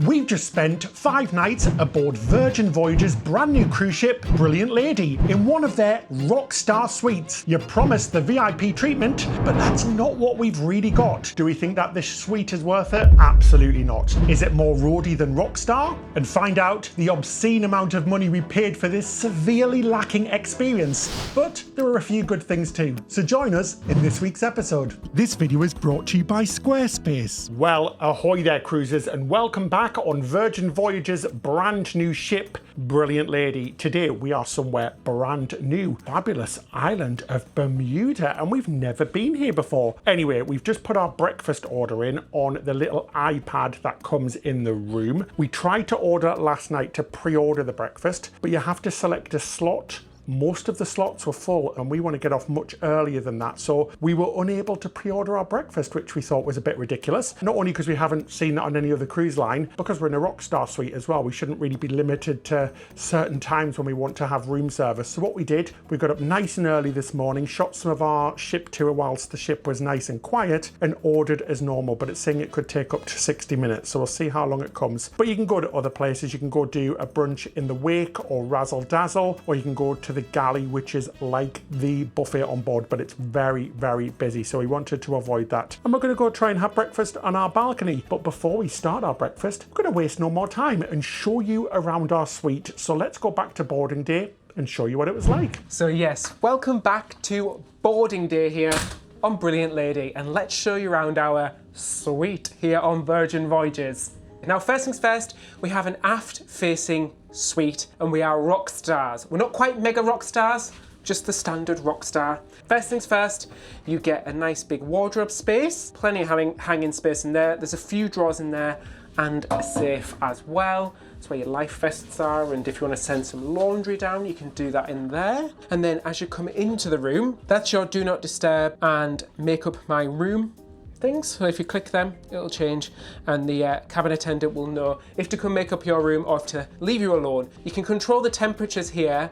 We've just spent 5 nights aboard Virgin Voyages' brand new cruise ship, Brilliant Lady, in one of their Rockstar Suites. You're promised the VIP treatment, but that's not what we've really got. Do we think that this suite is worth it? Absolutely not. Is it more Roadie than Rockstar? And find out the obscene amount of money we paid for this severely lacking experience. But there are a few good things too, so join us in this week's episode. This video is brought to you by Squarespace. Well, ahoy there cruisers, and welcome back on Virgin Voyages' brand new ship, Brilliant Lady. Today we are somewhere brand new, fabulous island of Bermuda, and we've never been here before. Anyway, we've just put our breakfast order in on the little iPad that comes in the room. We tried to order last night to pre-order the breakfast, but you have to select a slot. Most of the slots were full and we want to get off much earlier than that, so we were unable to pre-order our breakfast, which we thought was a bit ridiculous. Not only because we haven't seen that on any other cruise line, because we're in a Rockstar Suite as well. We shouldn't really be limited to certain times when we want to have room service. So what we did, we got up nice and early this morning, shot some of our ship tour whilst the ship was nice and quiet, and ordered as normal, but it's saying it could take up to 60 minutes, so we'll see how long it comes. But you can go to other places. You can go do a brunch in the Wake or Razzle Dazzle, or you can go to the galley, which is like the buffet on board, but it's very, very busy, so we wanted to avoid that. And we're going to go try and have breakfast on our balcony. But before we start our breakfast, we're going to waste no more time and show you around our suite. So let's go back to boarding day and show you what it was like. So yes, welcome back to boarding day here on Brilliant Lady, and let's show you around our suite here on Virgin Voyages. Now, first things first, we have an aft-facing suite, and we are rock stars. We're not quite mega rock stars, just the standard rock star. First things first, you get a nice big wardrobe space, plenty of hanging space in there. There's a few drawers in there and a safe as well. That's where your life vests are, and if you want to send some laundry down, you can do that in there. And then as you come into the room, that's your do not disturb and make up my room things. So if you click them, it'll change, and the cabin attendant will know if to come make up your room or if to leave you alone. You can control the temperatures here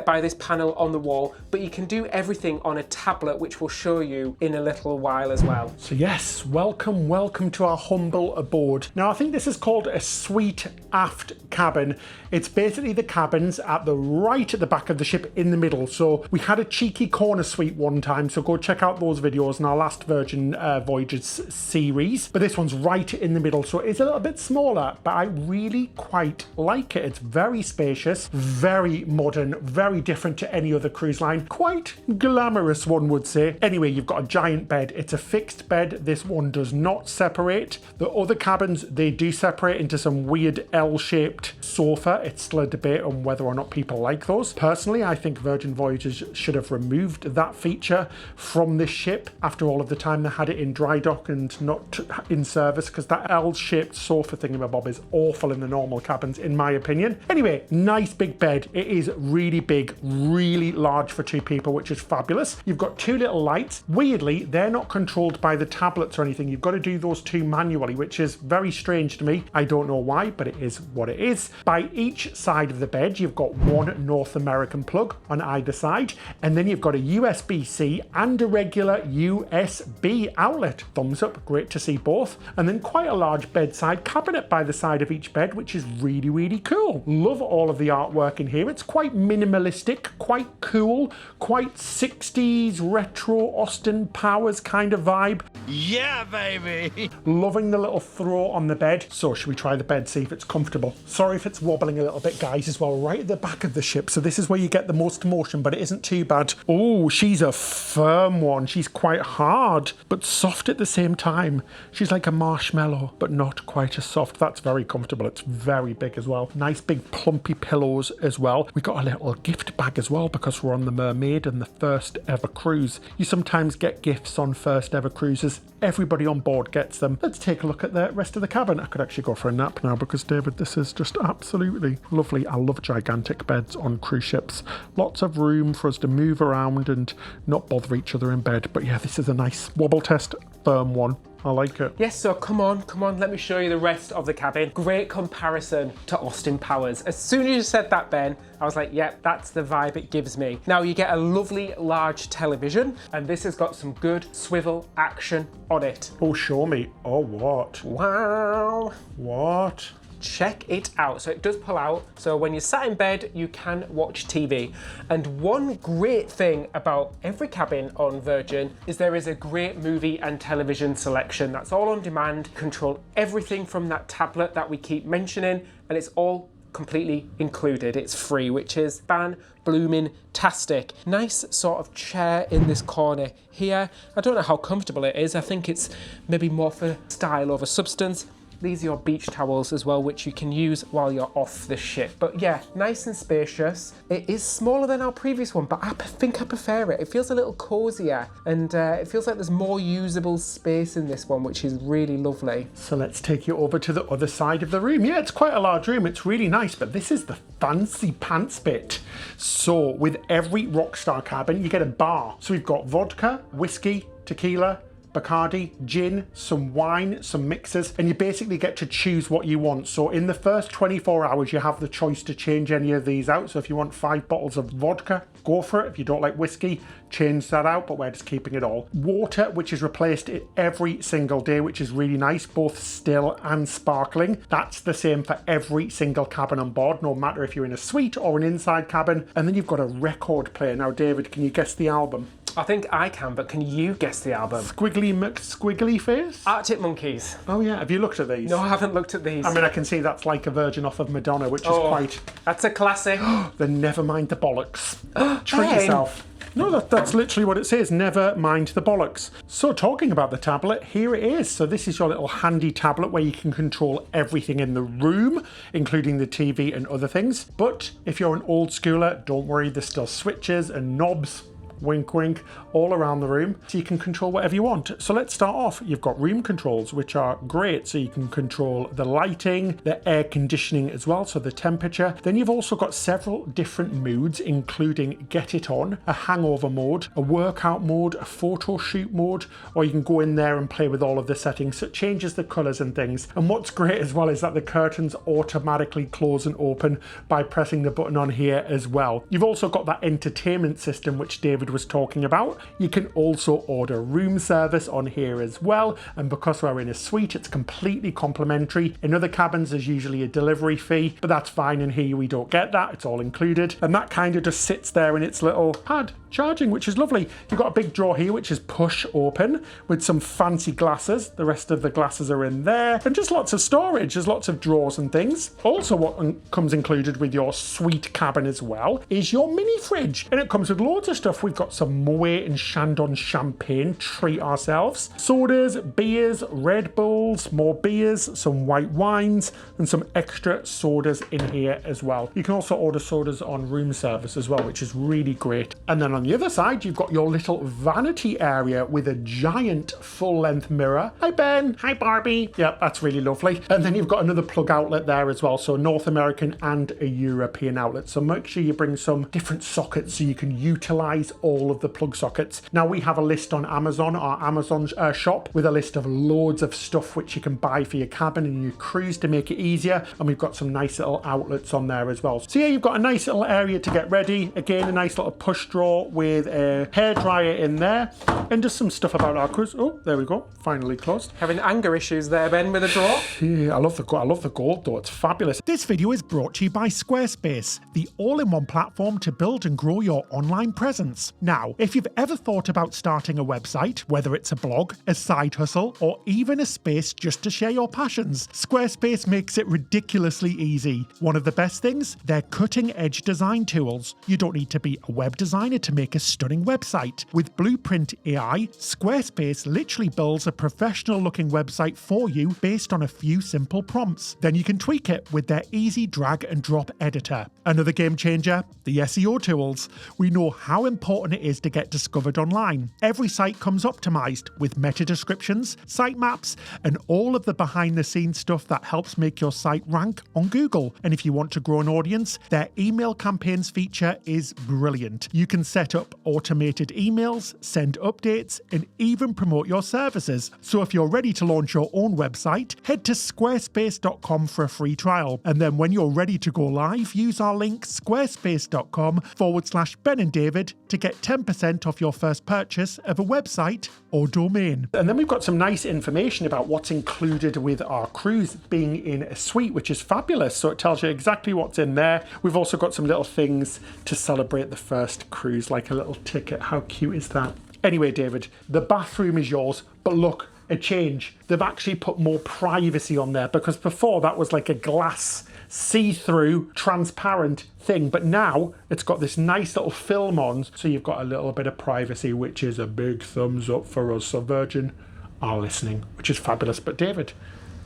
by this panel on the wall, but you can do everything on a tablet, which we'll show you in a little while as well. So yes, welcome to our humble abode. Now I think this is called a suite aft cabin. It's basically the cabins at the right at the back of the ship in the middle. So we had a cheeky corner suite one time, so go check out those videos in our last Virgin Voyages series, but this one's right in the middle, so it's a little bit smaller, but I really quite like it. It's very spacious, very modern, very different to any other cruise line, quite glamorous, one would say. Anyway, you've got a giant bed. It's a fixed bed. This one does not separate. The other cabins, they do separate into some weird L-shaped sofa. It's still a debate on whether or not people like those. Personally, I think Virgin Voyages should have removed that feature from this ship after all of the time they had it in dry dock and not in service, because that L-shaped sofa thingamabob is awful in the normal cabins, in my opinion. Anyway, nice big bed. It is really big, really large for 2 people, which is fabulous. You've got 2 little lights. Weirdly, they're not controlled by the tablets or anything. You've got to do those 2 manually, which is very strange to me. I don't know why, but it is what it is. By each side of the bed, you've got 1 North American plug on either side, and then you've got a USB-C and a regular USB outlet. Thumbs up, great to see both. And then quite a large bedside cabinet by the side of each bed, which is really, really cool. Love all of the artwork in here. It's quite minimalistic, quite cool, quite 60s retro Austin Powers kind of vibe. Yeah, baby! Loving the little throw on the bed. So should we try the bed, see if it's comfortable? Sorry if it's wobbling a little bit, guys, as well. Right at the back of the ship, so this is where you get the most motion, but it isn't too bad. Oh, she's a firm one. She's quite hard, but soft at the same time. She's like a marshmallow, but not quite as soft. That's very comfortable. It's very big as well. Nice big plumpy pillows as well. We got a little gift bag as well, because we're on the Mermaid and the first ever cruise. You sometimes get gifts on first ever cruises. Everybody on board gets them. Let's take a look at the rest of the cabin. I could actually go for a nap now, because David, this is just absolutely lovely. I love gigantic beds on cruise ships. Lots of room for us to move around and not bother each other in bed. But yeah, this is a nice wobble test, firm one. I like it. Yes, so come on, let me show you the rest of the cabin. Great comparison to Austin Powers. As soon as you said that, Ben, I was like, yep, that's the vibe it gives me. Now you get a lovely large television, and this has got some good swivel action on it. Oh, show me. Oh, what? Wow. What? check it out. So it does pull out, so when you're sat in bed, you can watch TV. And one great thing about every cabin on Virgin is there is a great movie and television selection. That's all on demand. Control everything from that tablet that we keep mentioning, and it's all completely included. It's free, which is fan-blooming-tastic. Nice sort of chair in this corner here. I don't know how comfortable it is. I think it's maybe more for style over substance. These are your beach towels as well, which you can use while you're off the ship. But yeah, nice and spacious. It is smaller than our previous one, but I think I prefer it. It feels a little cozier, and it feels like there's more usable space in this one, which is really lovely. So let's take you over to the other side of the room. Yeah, it's quite a large room. It's really nice, but this is the fancy pants bit. So with every Rockstar cabin, you get a bar. So we've got vodka, whiskey, tequila, Bacardi, gin, some wine, some mixers, and you basically get to choose what you want. So in the first 24 hours, you have the choice to change any of these out. So if you want 5 bottles of vodka, go for it. If you don't like whiskey, change that out, but we're just keeping it all. Water, which is replaced every single day, which is really nice, both still and sparkling. That's the same for every single cabin on board, no matter if you're in a suite or an inside cabin. And then you've got a record player. Now, David, can you guess the album? I think I can, but can you guess the album? Squiggly McSquiggly Face? Arctic Monkeys. Oh yeah, have you looked at these? No, I haven't looked at these. I mean, I can see that's like a version off of Madonna, which is quite... That's a classic. Then never mind the bollocks. Treat Ben. yourself. No, that's literally what it says. Never mind the bollocks. So talking about the tablet, here it is. So this is your little handy tablet where you can control everything in the room, including the TV and other things. But if you're an old schooler, don't worry, there's still switches and knobs, wink wink, all around the room, so you can control whatever you want. So let's start off. You've got room controls, which are great. So you can control the lighting, the air conditioning as well, so the temperature. Then you've also got several different moods, including get it on, a hangover mode, a workout mode, a photo shoot mode, or you can go in there and play with all of the settings. So it changes the colors and things. And what's great as well is that the curtains automatically close and open by pressing the button on here as well. You've also got that entertainment system, which David was talking about. You can also order room service on here as well, and because we're in a suite, it's completely complimentary. In other cabins there's usually a delivery fee, but that's fine. In here we don't get that, it's all included, and that kind of just sits there in its little pad charging, which is lovely. You've got a big drawer here which is push open with some fancy glasses. The rest of the glasses are in there, and just lots of storage. There's lots of drawers and things. Also, what comes included with your suite cabin as well is your mini fridge, and it comes with loads of stuff. We've got some Moet and Chandon champagne, treat ourselves, sodas, beers, Red Bulls, more beers, some white wines, and some extra sodas in here as well. You can also order sodas on room service as well, which is really great. And then on the other side, you've got your little vanity area with a giant full-length mirror. Hi Ben. Hi Barbie. Yep, that's really lovely. And then you've got another plug outlet there as well, so North American and a European outlet. So make sure you bring some different sockets so you can utilize all of the plug sockets. Now we have a list on Amazon, our Amazon shop, with a list of loads of stuff which you can buy for your cabin and your cruise to make it easier, and we've got some nice little outlets on there as well. So yeah, you've got a nice little area to get ready. Again, a nice little push drawer with a hairdryer in there, and just some stuff about our cruise. Oh, there we go, finally closed. Having anger issues there, Ben, with a drawer. Yeah, I love the gold though, it's fabulous. This video is brought to you by Squarespace, the all-in-one platform to build and grow your online presence. Now, if you've ever thought about starting a website, whether it's a blog, a side hustle, or even a space just to share your passions, Squarespace makes it ridiculously easy. One of the best things? Their cutting-edge design tools. You don't need to be a web designer to make a stunning website. With Blueprint AI, Squarespace literally builds a professional-looking website for you based on a few simple prompts. Then you can tweak it with their easy drag and drop editor. Another game changer? The SEO tools. We know how important it is to get discovered online. Every site comes optimized with meta descriptions, sitemaps, and all of the behind-the-scenes stuff that helps make your site rank on Google. And if you want to grow an audience, their email campaigns feature is brilliant. You can set set up automated emails, send updates, and even promote your services. So if you're ready to launch your own website, head to squarespace.com for a free trial. And then when you're ready to go live, use our link squarespace.com/Ben and David to get 10% off your first purchase of a website or domain. And then we've got some nice information about what's included with our cruise being in a suite, which is fabulous. So it tells you exactly what's in there. We've also got some little things to celebrate the first cruise, like a little ticket. How cute is that? Anyway, David, the bathroom is yours, but look, a change. They've actually put more privacy on there, because before that was like a glass, see-through, transparent thing, but now it's got this nice little film on, so you've got a little bit of privacy, which is a big thumbs up for us. So Virgin are listening, which is fabulous. But David,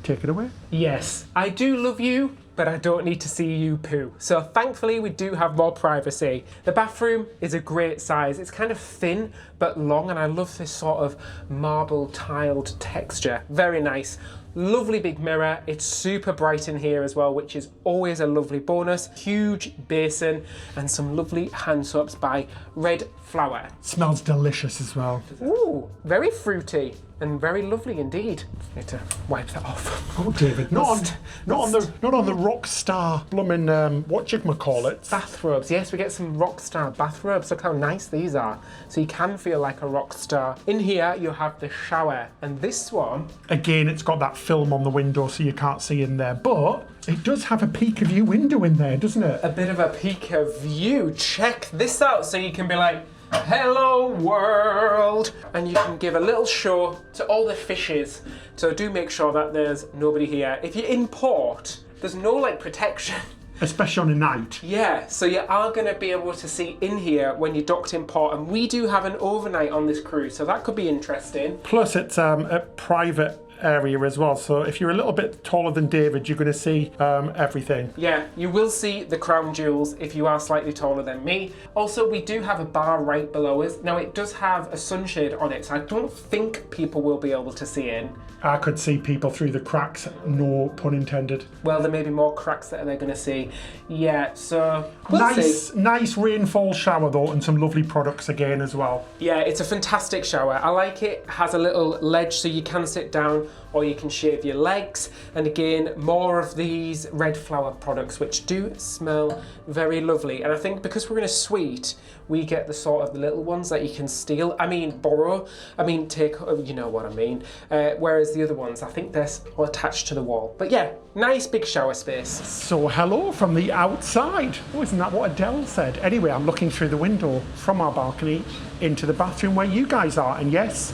take it away. Yes, I do love you, but I don't need to see you poo. So thankfully we do have more privacy. The bathroom is a great size. It's kind of thin but long, and I love this sort of marble tiled texture. Very nice. Lovely big mirror. It's super bright in here as well, which is always a lovely bonus. Huge basin and some lovely hand soaps by Red Flower. Smells delicious as well. Ooh, very fruity and very lovely indeed. Need to wipe that off. Oh, David, not on the Rockstar blooming whatchamacallits. Bathrobes. Yes, we get some Rockstar bathrobes. Look how nice these are. So you can feel like a rock star. In here you have the shower, and this one, again, it's got that film on the window so you can't see in there, but it does have a peek of view window in there, doesn't it? a bit of a peek of view. Check this out, so you can be like, hello world, and you can give a little show to all the fishes. So do make sure that there's nobody here. If you're in port, there's no like protection. Especially on a night. Yeah, so you are going to be able to see in here when you're docked in port, and we do have an overnight on this cruise, so that could be interesting. Plus it's a private area as well, so if you're a little bit taller than David, you're going to see everything. Yeah, you will see the crown jewels if you are slightly taller than me. Also, we do have a bar right below us. Now, it does have a sunshade on it, so I don't think people will be able to see in. I could see people through the cracks, no pun intended. Well, there may be more cracks that they're going to see. Yeah, so we'll see. Nice rainfall shower though, and some lovely products again as well. Yeah, it's a fantastic shower. I like it. It has a little ledge so you can sit down or you can shave your legs. And again, more of these Red Flower products, which do smell very lovely. And I think because we're in a suite, we get the sort of the little ones that you can steal. I mean, borrow. I mean, take, you know what I mean. Whereas the other ones, I think they're all attached to the wall. But yeah, nice big shower space. So hello from the outside. Oh, isn't that what Adele said? Anyway, I'm looking through the window from our balcony into the bathroom where you guys are. And yes,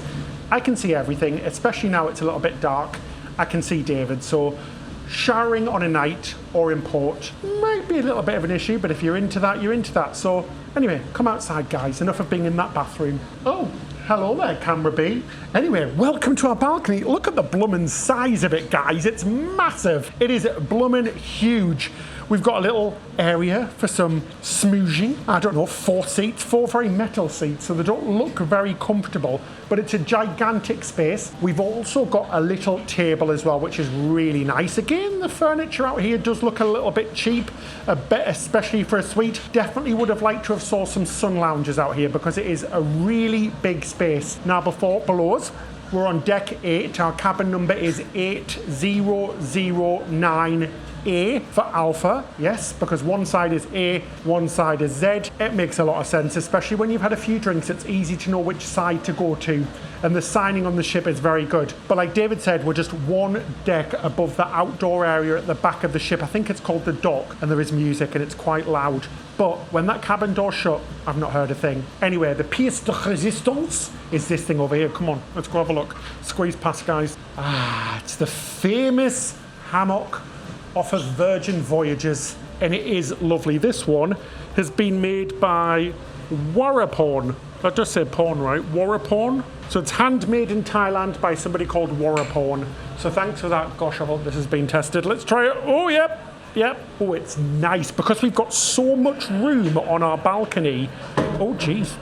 I can see everything, especially now it's a little bit dark. I can see David. So showering on a night or in port might be a little bit of an issue, but if you're into that, you're into that. So anyway, come outside, guys. Enough of being in that bathroom. Oh, hello there, camera B. Anyway, welcome to our balcony. Look at the bloomin' size of it, guys. It's massive. It is bloomin' huge. We've got a little area for some smoozing. I don't know, 4 seats, 4 very metal seats, so they don't look very comfortable, but it's a gigantic space. We've also got a little table as well, which is really nice. Again, the furniture out here does look a little bit cheap, a bit, especially for a suite. Definitely would have liked to have saw some sun lounges out here because it is a really big space. Now, below us, we're on deck 8. Our cabin number is 8009. A for Alpha, yes, because one side is A, one side is Z. It makes a lot of sense, especially when you've had a few drinks. It's easy to know which side to go to, and the signing on the ship is very good. But like David said, we're just one deck above the outdoor area at the back of the ship. I think it's called the dock, and there is music and it's quite loud. But when that cabin door's shut, I've not heard a thing. Anyway, the pièce de résistance is this thing over here. Come on, let's go have a look. Squeeze past, guys. Ah, it's the famous hammock off of Virgin Voyages, and it is lovely. This one has been made by Warraporn. I just said porn, right? Warraporn. So it's handmade in Thailand by somebody called Warraporn. So thanks for that. Gosh, I hope this has been tested. Let's try it. Oh, yep. Oh, it's nice because we've got so much room on our balcony. Oh, geez.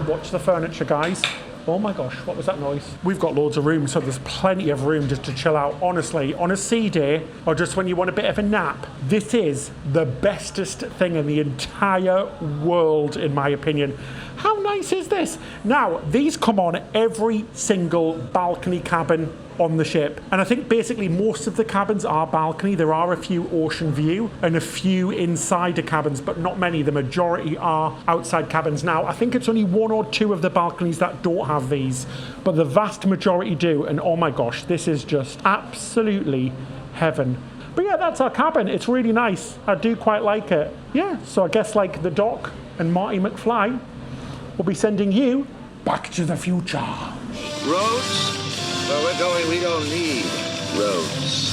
Watch the furniture, guys. Oh my gosh, what was that noise? We've got loads of room, so there's plenty of room just to chill out. Honestly, on a sea day, or just when you want a bit of a nap, this is the bestest thing in the entire world, in my opinion. How nice is this? Now, these come on every single balcony cabin on the ship, and I think basically most of the cabins are balcony. There are a few ocean view and a few insider cabins, but not many. The majority are outside cabins. Now, I think it's only 1 or 2 of the balconies that don't have these, but the vast majority do, and oh my gosh, this is just absolutely heaven. But yeah, that's our cabin. It's really nice. I do quite like it. Yeah, so I guess like the Doc and Marty McFly will be sending you back to the future. Roads? Where we're going, we don't need roads.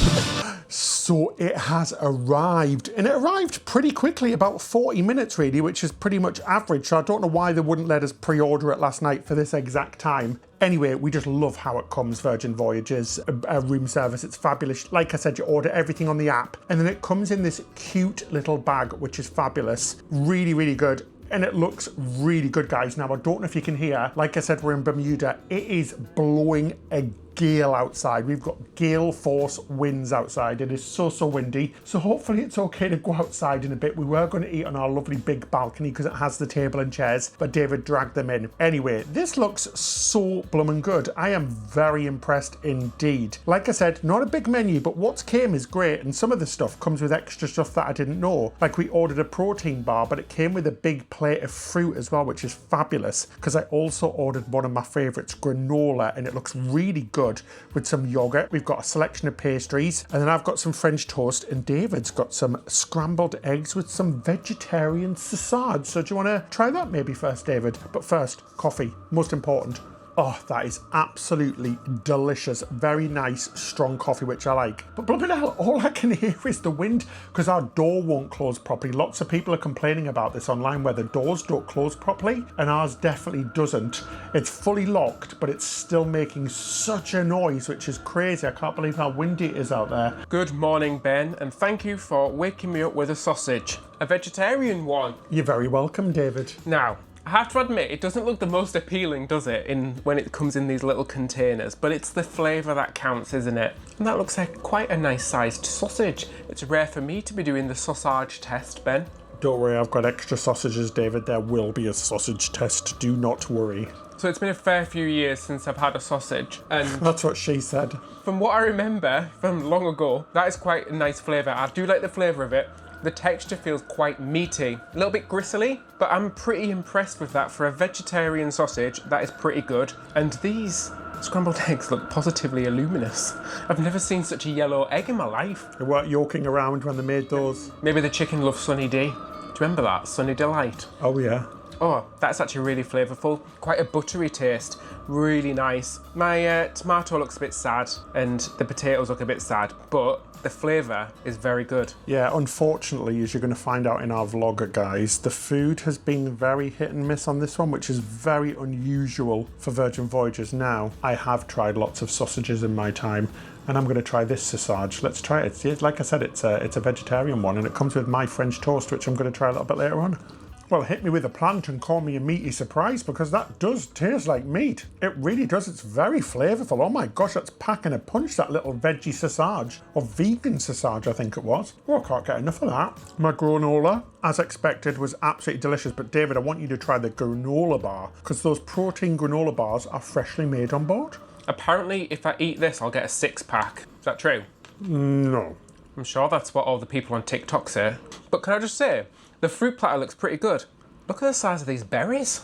So it has arrived, and it arrived pretty quickly, about 40 minutes really, which is pretty much average. So I don't know why they wouldn't let us pre-order it last night for this exact time. Anyway, we just love how it comes, Virgin Voyages, a room service. It's fabulous. Like I said, you order everything on the app, and then it comes in this cute little bag, which is fabulous. Really, really good. And it looks really good, guys. Now, I don't know if you can hear, like I said, we're in Bermuda. It is blowing a gale outside. We've got gale force winds outside. It is so windy. So hopefully it's okay to go outside in a bit. We were going to eat on our lovely big balcony because it has the table and chairs, but David dragged them in. Anyway, this looks so bloomin' good. I am very impressed indeed. Like I said, not a big menu, but what's came is great, and some of the stuff comes with extra stuff that I didn't know. Like we ordered a protein bar, but it came with a big plate of fruit as well, which is fabulous, because I also ordered one of my favorites, granola, and it looks really good with some yogurt. We've got a selection of pastries, and then I've got some French toast, and David's got some scrambled eggs with some vegetarian sausage. So do you want to try that maybe first, David? But first, coffee, most important. Oh, that is absolutely delicious. Very nice, strong coffee, which I like. But bloody hell, all I can hear is the wind because our door won't close properly. Lots of people are complaining about this online where the doors don't close properly, and ours definitely doesn't. It's fully locked, but it's still making such a noise, which is crazy. I can't believe how windy it is out there. Good morning, Ben, and thank you for waking me up with a sausage. A vegetarian one. You're very welcome, David. Now, I have to admit, it doesn't look the most appealing, does it, when it comes in these little containers, but it's the flavour that counts, isn't it? And that looks like quite a nice sized sausage. It's rare for me to be doing the sausage test, Ben. Don't worry, I've got extra sausages, David. There will be a sausage test, do not worry. So it's been a fair few years since I've had a sausage, and that's what she said. From what I remember from long ago, that is quite a nice flavour. I do like the flavour of it. The texture feels quite meaty, a little bit gristly, but I'm pretty impressed with that. For a vegetarian sausage, that is pretty good. And these scrambled eggs look positively luminous. I've never seen such a yellow egg in my life. They weren't yolking around when they made those. Maybe the chicken loves Sunny D. Do you remember that? Sunny Delight. Oh yeah. Oh, that's actually really flavourful. Quite a buttery taste. Really nice. My tomato looks a bit sad and the potatoes look a bit sad, but the flavour is very good. Yeah, unfortunately, as you're going to find out in our vlog, guys, the food has been very hit and miss on this one, which is very unusual for Virgin Voyages. Now, I have tried lots of sausages in my time, and I'm going to try this sausage. Let's try it. Like I said, it's a vegetarian one, and it comes with my French toast, which I'm going to try a little bit later on. Well, hit me with a plant and call me a meaty surprise, because that does taste like meat. It really does. It's very flavourful. Oh my gosh, that's packing a punch, that little veggie sausage, or vegan sausage, I think it was. Oh, I can't get enough of that. My granola, as expected, was absolutely delicious. But David, I want you to try the granola bar, because those protein granola bars are freshly made on board. Apparently, if I eat this, I'll get a 6-pack. Is that true? No. I'm sure that's what all the people on TikTok say. But can I just say, the fruit platter looks pretty good. Look at the size of these berries.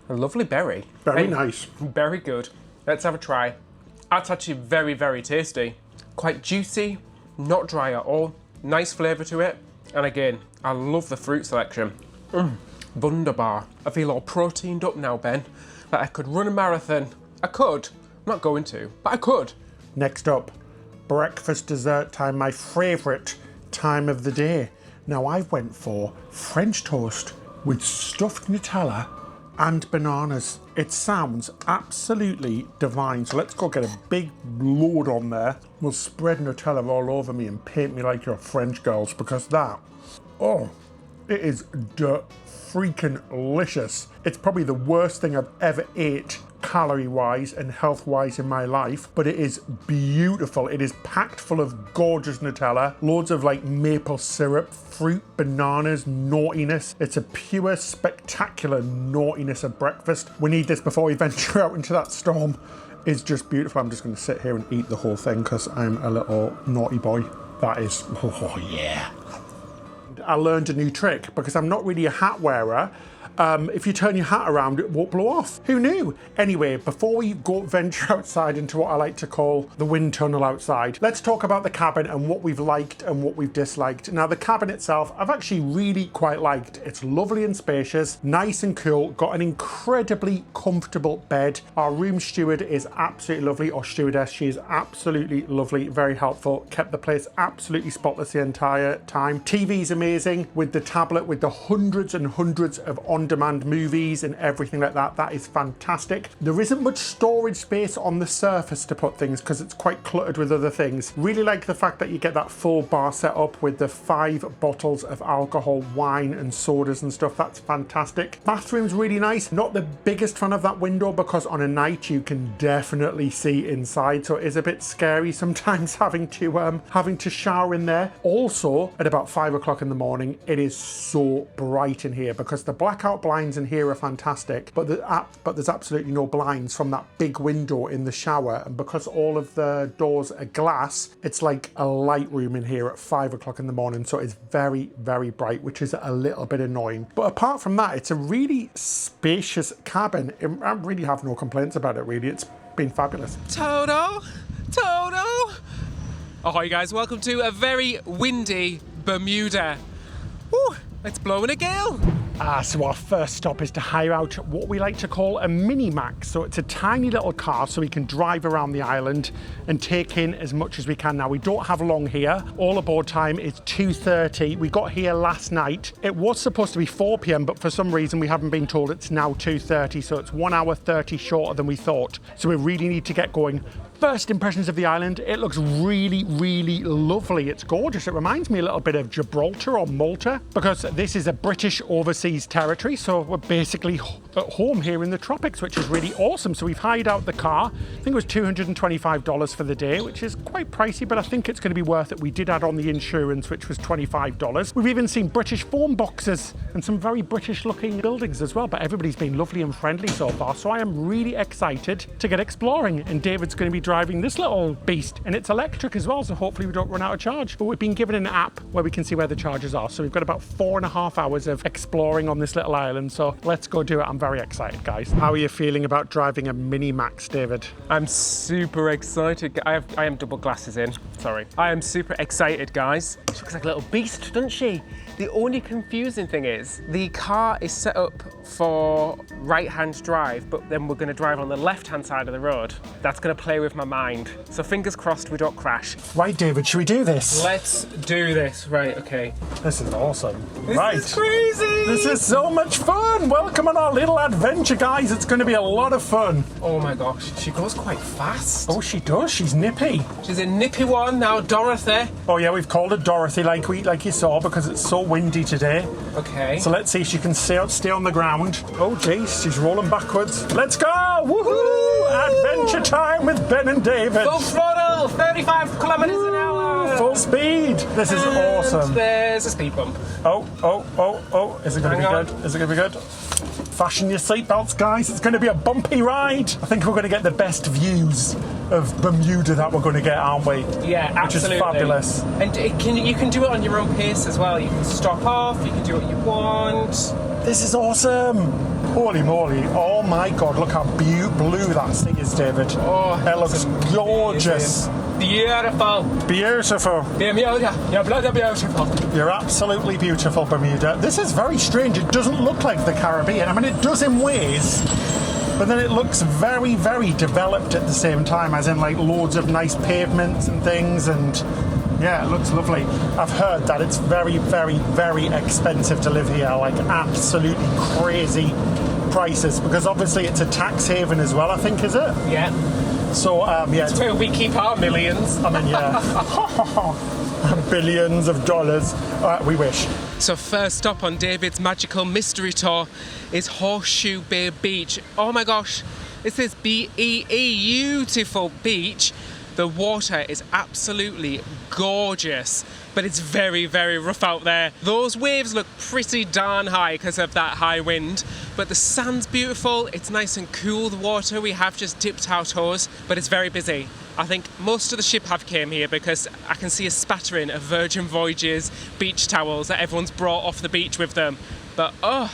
A lovely berry. Very nice. Very good. Let's have a try. That's actually very, very tasty. Quite juicy, not dry at all. Nice flavour to it. And again, I love the fruit selection. Wunderbar. I feel all proteined up now, Ben. That I could run a marathon. I could. I'm not going to, but I could. Next up, breakfast dessert time, my favourite time of the day. Now I went for French toast with stuffed Nutella and bananas. It sounds absolutely divine. So let's go get a big load on there. We'll spread Nutella all over me and paint me like your French girls, because that, oh, It is freaking delicious. It's probably the worst thing I've ever ate calorie-wise and health-wise in my life, but it is beautiful. It is packed full of gorgeous Nutella, loads of like maple syrup, fruit, bananas, naughtiness. It's a pure, spectacular naughtiness of breakfast. We need this before we venture out into that storm. It's just beautiful. I'm just going to sit here and eat the whole thing because I'm a little naughty boy. That is, oh yeah. I learned a new trick because I'm not really a hat wearer. If you turn your hat around, it won't blow off. Who knew? Anyway, before we go venture outside into what I like to call the wind tunnel outside, let's talk about the cabin and what we've liked and what we've disliked. Now, the cabin itself, I've actually really quite liked. It's lovely and spacious, nice and cool, got an incredibly comfortable bed. Our room steward is absolutely lovely, or stewardess. She is absolutely lovely, very helpful, kept the place absolutely spotless the entire time. TV's amazing with the tablet, with the hundreds and hundreds of on-demand movies and everything like that. That is fantastic. There isn't much storage space on the surface to put things because it's quite cluttered with other things. Really like the fact that you get that full bar set up with the 5 bottles of alcohol, wine and sodas and stuff. That's fantastic. Bathroom's really nice. Not the biggest fan of that window because on a night you can definitely see inside, so it is a bit scary sometimes having to shower in there. Also, at about 5 o'clock in the morning, it is so bright in here because the blackout blinds in here are fantastic, but there's absolutely no blinds from that big window in the shower, and because all of the doors are glass, it's like a light room in here at 5 o'clock in the morning, so it's very, very bright, which is a little bit annoying. But apart from that, it's a really spacious cabin. I really have no complaints about it, really. It's been fabulous. Toto! Oh, hi guys, welcome to a very windy Bermuda. Woo, it's blowing a gale. So our first stop is to hire out what we like to call a mini Max. So it's a tiny little car so we can drive around the island and take in as much as we can. Now, we don't have long here. All aboard time is 2:30. We got here last night. It was supposed to be 4 p.m, but for some reason we haven't been told it's now 2:30. So it's 1 hour 30 shorter than we thought. So we really need to get going. First impressions of the island, it looks really, really lovely. It's gorgeous. It reminds me a little bit of Gibraltar or Malta because this is a British overseas territory. So we're basically at home here in the tropics, which is really awesome. So we've hired out the car. I think it was $225 for the day, which is quite pricey, but I think it's going to be worth it. We did add on the insurance, which was $25. We've even seen British phone boxes and some very British looking buildings as well, but everybody's been lovely and friendly so far. So I am really excited to get exploring, and David's going to be driving this little beast, and it's electric as well, so hopefully we don't run out of charge. But we've been given an app where we can see where the charges are, so we've got about 4.5 hours of exploring on this little island, so let's go do it. I'm very excited, guys. How are you feeling about driving a Mini Max, David? I'm super excited. I am double glasses in, sorry. I am super excited, guys. She looks like a little beast, doesn't she? The only confusing thing is the car is set up for right-hand drive, but then we're going to drive on the left-hand side of the road. That's going to play with my mind. So fingers crossed we don't crash. Right, David, should we do this? Let's do this. Right, okay. This is awesome. This is crazy! This is so much fun! Welcome on our little adventure, guys. It's going to be a lot of fun. Oh my gosh, she goes quite fast. Oh, she does. She's nippy. She's a nippy one now, Dorothy. Oh yeah, we've called her Dorothy like you saw because it's so windy today. Okay. So let's see if she can stay on the ground. Oh jeez, she's rolling backwards. Let's go! Woohoo! Adventure time with Ben and David. Full throttle, 35 kilometers an hour. Full speed. This is awesome. There's a speed bump. Oh. Is it going to be good? Is it going to be good? Fasten your seatbelts, guys. It's going to be a bumpy ride. I think we're going to get the best views of Bermuda that we're going to get, aren't we? Yeah, absolutely. Which is fabulous. And you can do it on your own pace as well. You can stop off, you can do what you want. This is awesome. Holy moly. Oh my God, look how blue that sea is, David. Oh, it looks gorgeous. Beautiful. Beautiful. Bermuda, you're bloody beautiful. You're absolutely beautiful, Bermuda. This is very strange. It doesn't look like the Caribbean. I mean, it does in ways, but then it looks very, very developed at the same time, as in like loads of nice pavements and things, and yeah, it looks lovely. I've heard that it's very, very, very expensive to live here, like absolutely crazy prices, because obviously it's a tax haven as well, I think, is it? Yeah. So, yeah. It's where we keep our millions. I mean, yeah. Billions of dollars. We wish. So first stop on David's magical mystery tour is Horseshoe Bay Beach. Oh my gosh, this is beautiful beach. The water is absolutely gorgeous, but it's very, very rough out there. Those waves look pretty darn high because of that high wind, but the sand's beautiful. It's nice and cool, the water. We have just dipped our toes, but it's very busy. I think most of the ship have came here because I can see a spattering of Virgin Voyages beach towels that everyone's brought off the beach with them. But oh,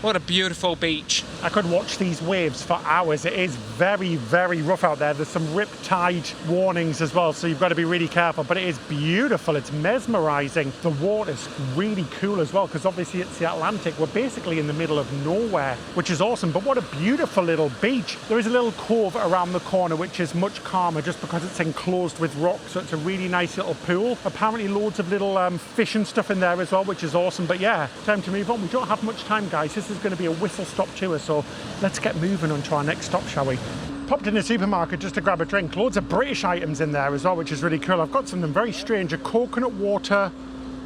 what a beautiful beach. I could watch these waves for hours. It is very, very rough out there. There's some rip tide warnings as well, so you've got to be really careful, but it is beautiful. It's mesmerizing. The water's really cool as well, because obviously it's the Atlantic. We're basically in the middle of nowhere, which is awesome, but what a beautiful little beach. There is a little cove around the corner, which is much calmer just because it's enclosed with rock, so it's a really nice little pool. Apparently loads of little fish and stuff in there as well, which is awesome. But yeah, time to move on. We don't have much time, guys. This is going to be a whistle-stop tour, so let's get moving on to our next stop, shall we? Popped in a supermarket just to grab a drink. Loads of British items in there as well, which is really cool. I've got something very strange, a coconut water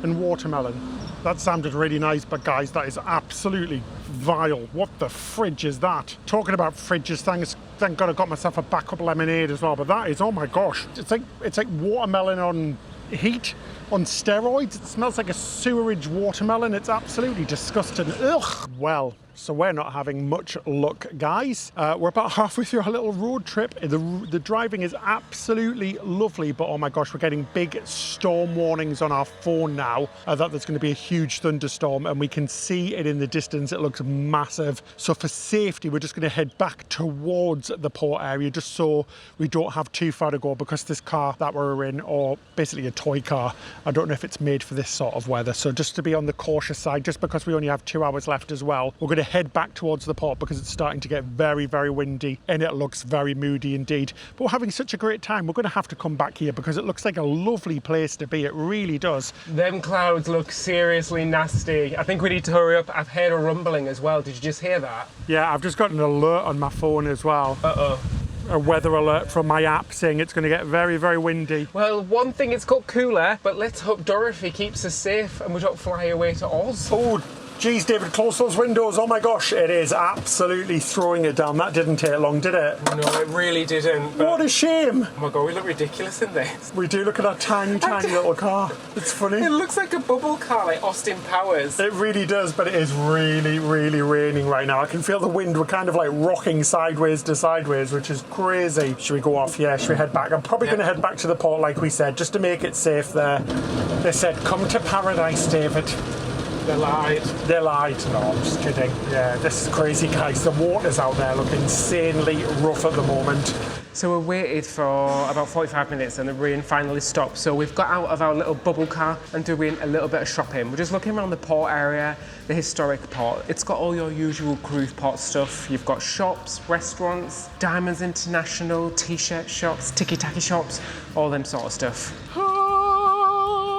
and watermelon. That sounded really nice, but guys, that is absolutely vile. What the fridge is that? Talking about fridges, thank God I got myself a backup lemonade as well, but that is, oh my gosh, it's like watermelon on heat, on steroids. It smells like a sewerage watermelon. It's absolutely disgusting. Ugh. Well, so we're not having much luck, guys. We're about halfway through our little road trip. The driving is absolutely lovely, but oh my gosh, we're getting big storm warnings on our phone now that there's going to be a huge thunderstorm, and we can see it in the distance. It looks massive. So for safety, we're just going to head back towards the port area just so we don't have too far to go, because this car that we're in, or basically a toy car, I don't know if it's made for this sort of weather. So just to be on the cautious side, just because we only have 2 hours left as well, we're going to head back towards the port because it's starting to get very, very windy and it looks very moody indeed. But we're having such a great time. We're going to have to come back here because it looks like a lovely place to be. It really does. Them clouds look seriously nasty. I think we need to hurry up. I've heard a rumbling as well. Did you just hear that? Yeah, I've just got an alert on my phone as well. Uh-oh. A weather alert from my app saying it's going to get very, very windy. Well, one thing, it's got cooler, but let's hope Dorothy keeps us safe and we don't fly away to Oz. Oh, geez, David, close those windows. Oh my gosh, it is absolutely throwing it down. That didn't take long, did it? No, it really didn't. What a shame. Oh my God, we look ridiculous in this. We do look at our tiny, tiny little car. It's funny. It looks like a bubble car, like Austin Powers. It really does, but it is really, really raining right now. I can feel the wind. We're kind of like rocking sideways to sideways, which is crazy. Should we go off? Yeah, should we head back? I'm probably going to head back to the port, like we said, just to make it safe there. They said, come to paradise, David. They lied. They lied. No, I'm just kidding. Yeah, this is crazy, guys. The waters out there look insanely rough at the moment. So we waited for about 45 minutes and the rain finally stopped. So we've got out of our little bubble car and doing a little bit of shopping. We're just looking around the port area, the historic port. It's got all your usual cruise port stuff. You've got shops, restaurants, Diamonds International, t-shirt shops, tiki-taki shops, all them sort of stuff.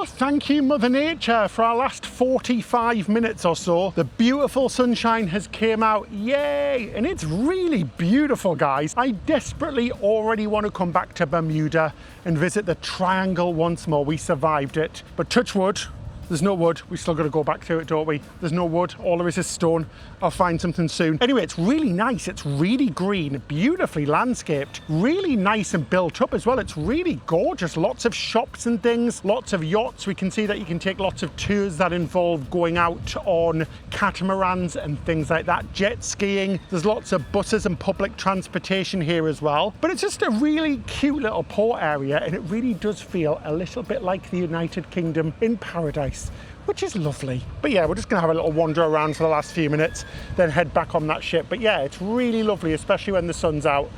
Thank you, Mother Nature, for our last 45 minutes or so. The beautiful sunshine has came out, yay! And it's really beautiful, guys. I desperately already want to come back to Bermuda and visit the Triangle once more. We survived it, but touch wood. There's no wood. We still got to go back to it, don't we? There's no wood. All there is stone. I'll find something soon. Anyway, it's really nice. It's really green, beautifully landscaped, really nice and built up as well. It's really gorgeous. Lots of shops and things, lots of yachts. We can see that you can take lots of tours that involve going out on catamarans and things like that, jet skiing. There's lots of buses and public transportation here as well. But it's just a really cute little port area, and it really does feel a little bit like the United Kingdom in paradise, which is lovely. But yeah, we're just gonna have a little wander around for the last few minutes, then head back on that ship. But yeah, it's really lovely, especially when the sun's out.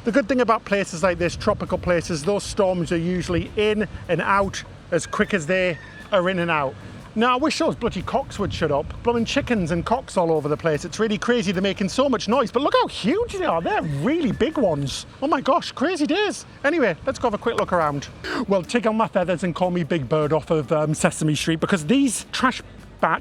The good thing about places like this, tropical places, those storms are usually in and out as quick as they are in and out. Now, I wish those bloody cocks would shut up. Blooming chickens and cocks all over the place. It's really crazy. They're making so much noise, but look how huge they are. They're really big ones. Oh my gosh, crazy days. Anyway, let's go have a quick look around. Well, tickle my feathers and call me Big Bird off of Sesame Street, because these trash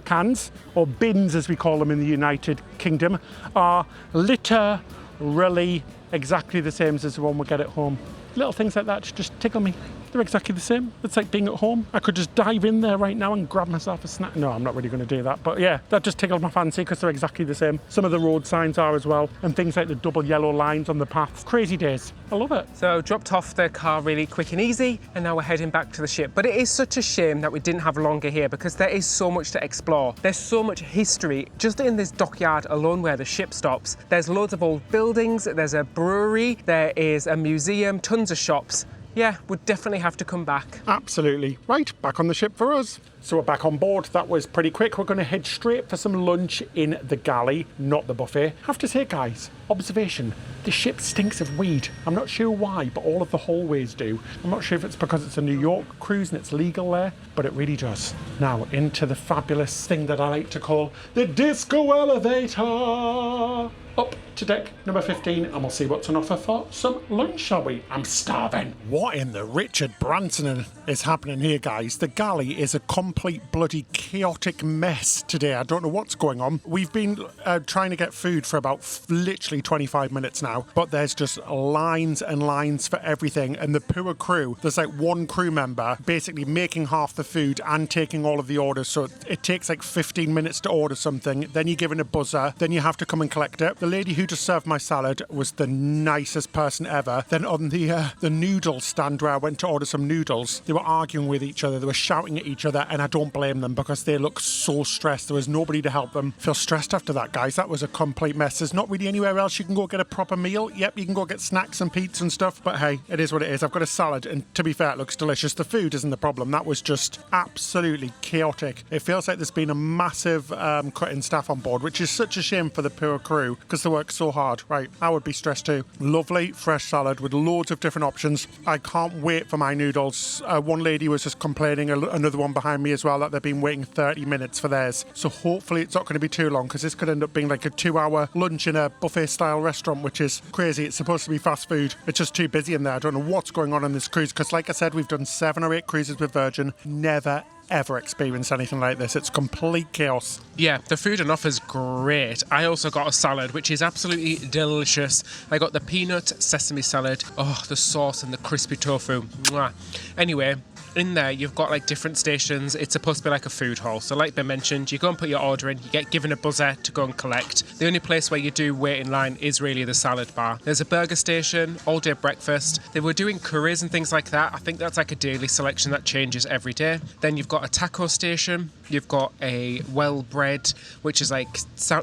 cans, or bins as we call them in the United Kingdom, are literally exactly the same as the one we get at home. Little things like that just tickle me. They're exactly the same. It's like being at home. I could just dive in there right now and grab myself a snack. No, I'm not really going to do that. But yeah, that just tickled my fancy because they're exactly the same. Some of the road signs are as well. And things like the double yellow lines on the paths. Crazy days. I love it. So dropped off the car really quick and easy, and now we're heading back to the ship. But it is such a shame that we didn't have longer here because there is so much to explore. There's so much history just in this dockyard alone where the ship stops. There's loads of old buildings, there's a brewery, there is a museum, tons of shops. Yeah, we'd definitely have to come back. Absolutely. Right, back on the ship for us. So we're back on board. That was pretty quick. We're going to head straight for some lunch in the galley, not the buffet. Have to say, guys, observation, the ship stinks of weed. I'm not sure why, but all of the hallways do. I'm not sure if it's because it's a New York cruise and it's legal there, but it really does. Now, into the fabulous thing that I like to call the disco elevator. Up to deck number 15, and we'll see what's on offer for some lunch, shall we? I'm starving. What in the Richard Branson is happening here, guys? The galley is a complete bloody chaotic mess today. I don't know what's going on. We've been trying to get food for about literally 25 minutes now, but there's just lines and lines for everything, and the poor crew, there's like one crew member basically making half the food and taking all of the orders, so it takes like 15 minutes to order something, then you're given a buzzer, then you have to come and collect it. The lady who just served my salad was the nicest person ever. Then on the noodle stand where I went to order some noodles, they were arguing with each other, they were shouting at each other, and I don't blame them because they look so stressed. There was nobody to help them. Feel stressed after that, guys. That was a complete mess. There's not really anywhere else you can go get a proper meal. Yep, you can go get snacks and pizza and stuff, but hey, it is what it is. I've got a salad, and to be fair, it looks delicious. The food isn't the problem. That was just absolutely chaotic. It feels like there's been a massive cut in staff on board, which is such a shame for the poor crew because they work so hard. Right, I would be stressed too. Lovely fresh salad with loads of different options. I can't wait for my noodles. One lady was just complaining, another one behind me as well, that they've been waiting 30 minutes for theirs. So hopefully it's not going to be too long because this could end up being like a 2-hour lunch in a buffet style restaurant, which is crazy. It's supposed to be fast food. It's just too busy in there. I don't know what's going on this cruise because like I said, we've done 7 or 8 cruises with Virgin. Never ever experienced anything like this. It's complete chaos. Yeah, the food on offer is great. I also got a salad, which is absolutely delicious. I got the peanut sesame salad. Oh, the sauce and the crispy tofu. Mwah. Anyway, in there you've got like different stations. It's supposed to be like a food hall. So like Ben mentioned, you go and put your order in, you get given a buzzer to go and collect. The only place where you do wait in line is really the salad bar. There's a burger station, all day breakfast. They were doing curries and things like that. I think that's like a daily selection that changes every day. Then you've got a taco station. You've got a well bread, which is like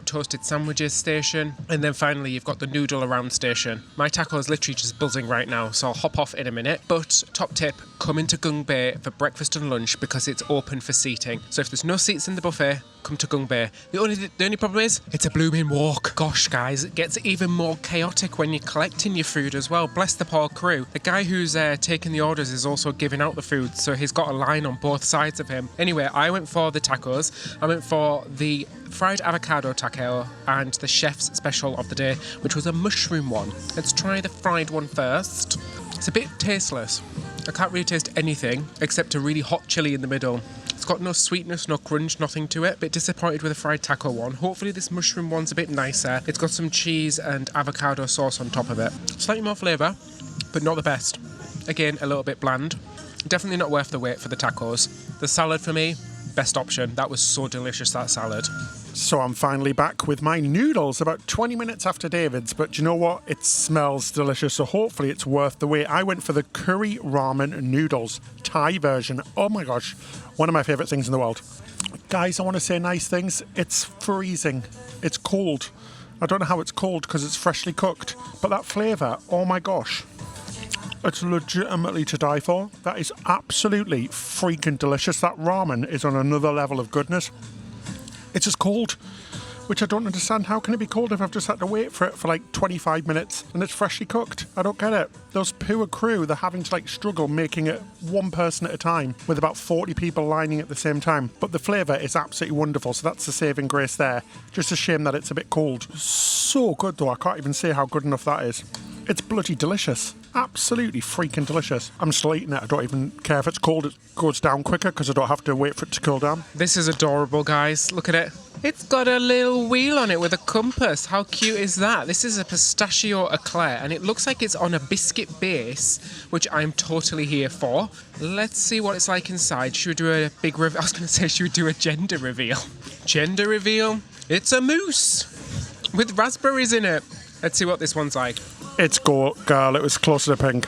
toasted sandwiches station. And then finally you've got the noodle around station. My taco is literally just buzzing right now, so I'll hop off in a minute. But top tip, come into Gung Bay for breakfast and lunch because it's open for seating. So if there's no seats in the buffet, come to Gung Bay. The only problem is it's a blooming walk. Gosh, guys, it gets even more chaotic when you're collecting your food as well. Bless the poor crew. The guy who's taking the orders is also giving out the food, so he's got a line on both sides of him. Anyway, I went for the tacos. I went for the fried avocado taco and the chef's special of the day, which was a mushroom one. Let's try the fried one first. It's a bit tasteless. I can't really taste anything except a really hot chili in the middle. It's got no sweetness, no crunch, nothing to it. Bit disappointed with the fried taco one. Hopefully this mushroom one's a bit nicer. It's got some cheese and avocado sauce on top of it. Slightly more flavour, but not the best. Again, a little bit bland. Definitely not worth the wait for the tacos. The salad for me, best option. That was so delicious, that salad. So I'm finally back with my noodles about 20 minutes after David's, but you know what? It smells delicious, so hopefully it's worth the wait. I went for the curry ramen noodles, Thai version. Oh my gosh, one of my favourite things in the world. Guys, I want to say nice things. It's freezing. It's cold. I don't know how it's cold because it's freshly cooked, but that flavour, oh my gosh. It's legitimately to die for. That is absolutely freaking delicious. That ramen is on another level of goodness. It's just cold, which I don't understand. How can it be cold if I've just had to wait for it for like 25 minutes and it's freshly cooked? I don't get it. Those poor crew, they're having to like struggle making it one person at a time with about 40 people lining at the same time. But the flavour is absolutely wonderful, so that's the saving grace there. Just a shame that it's a bit cold. So good though, I can't even say how good enough that is. It's bloody delicious. Absolutely freaking delicious. I'm still eating it. I don't even care if it's cold. It goes down quicker because I don't have to wait for it to cool down. This is adorable, guys. Look at it. It's got a little wheel on it with a compass. How cute is that? This is a pistachio eclair, and it looks like it's on a biscuit base, which I'm totally here for. Let's see what it's like inside. Should we do a big reveal? I was going to say, should we do a gender reveal? Gender reveal? It's a mousse with raspberries in it. Let's see what this one's like. It's girl, it was closer to pink.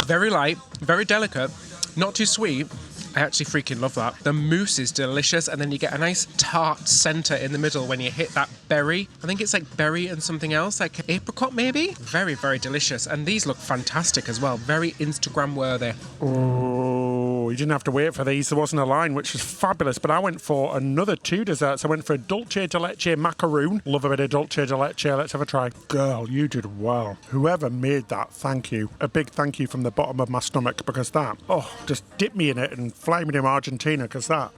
Very light, very delicate, not too sweet. I actually freaking love that. The mousse is delicious, and then you get a nice tart centre in the middle when you hit that berry. I think it's like berry and something else, like apricot maybe? Very, very delicious. And these look fantastic as well. Very Instagram worthy. Oh, you didn't have to wait for these. There wasn't a line, which was fabulous. But I went for another 2 desserts. I went for a dulce de leche macaroon. Love a bit of dulce de leche. Let's have a try. Girl, you did well. Whoever made that, thank you. A big thank you from the bottom of my stomach, because that, just dip me in it and fly me to Argentina, because that,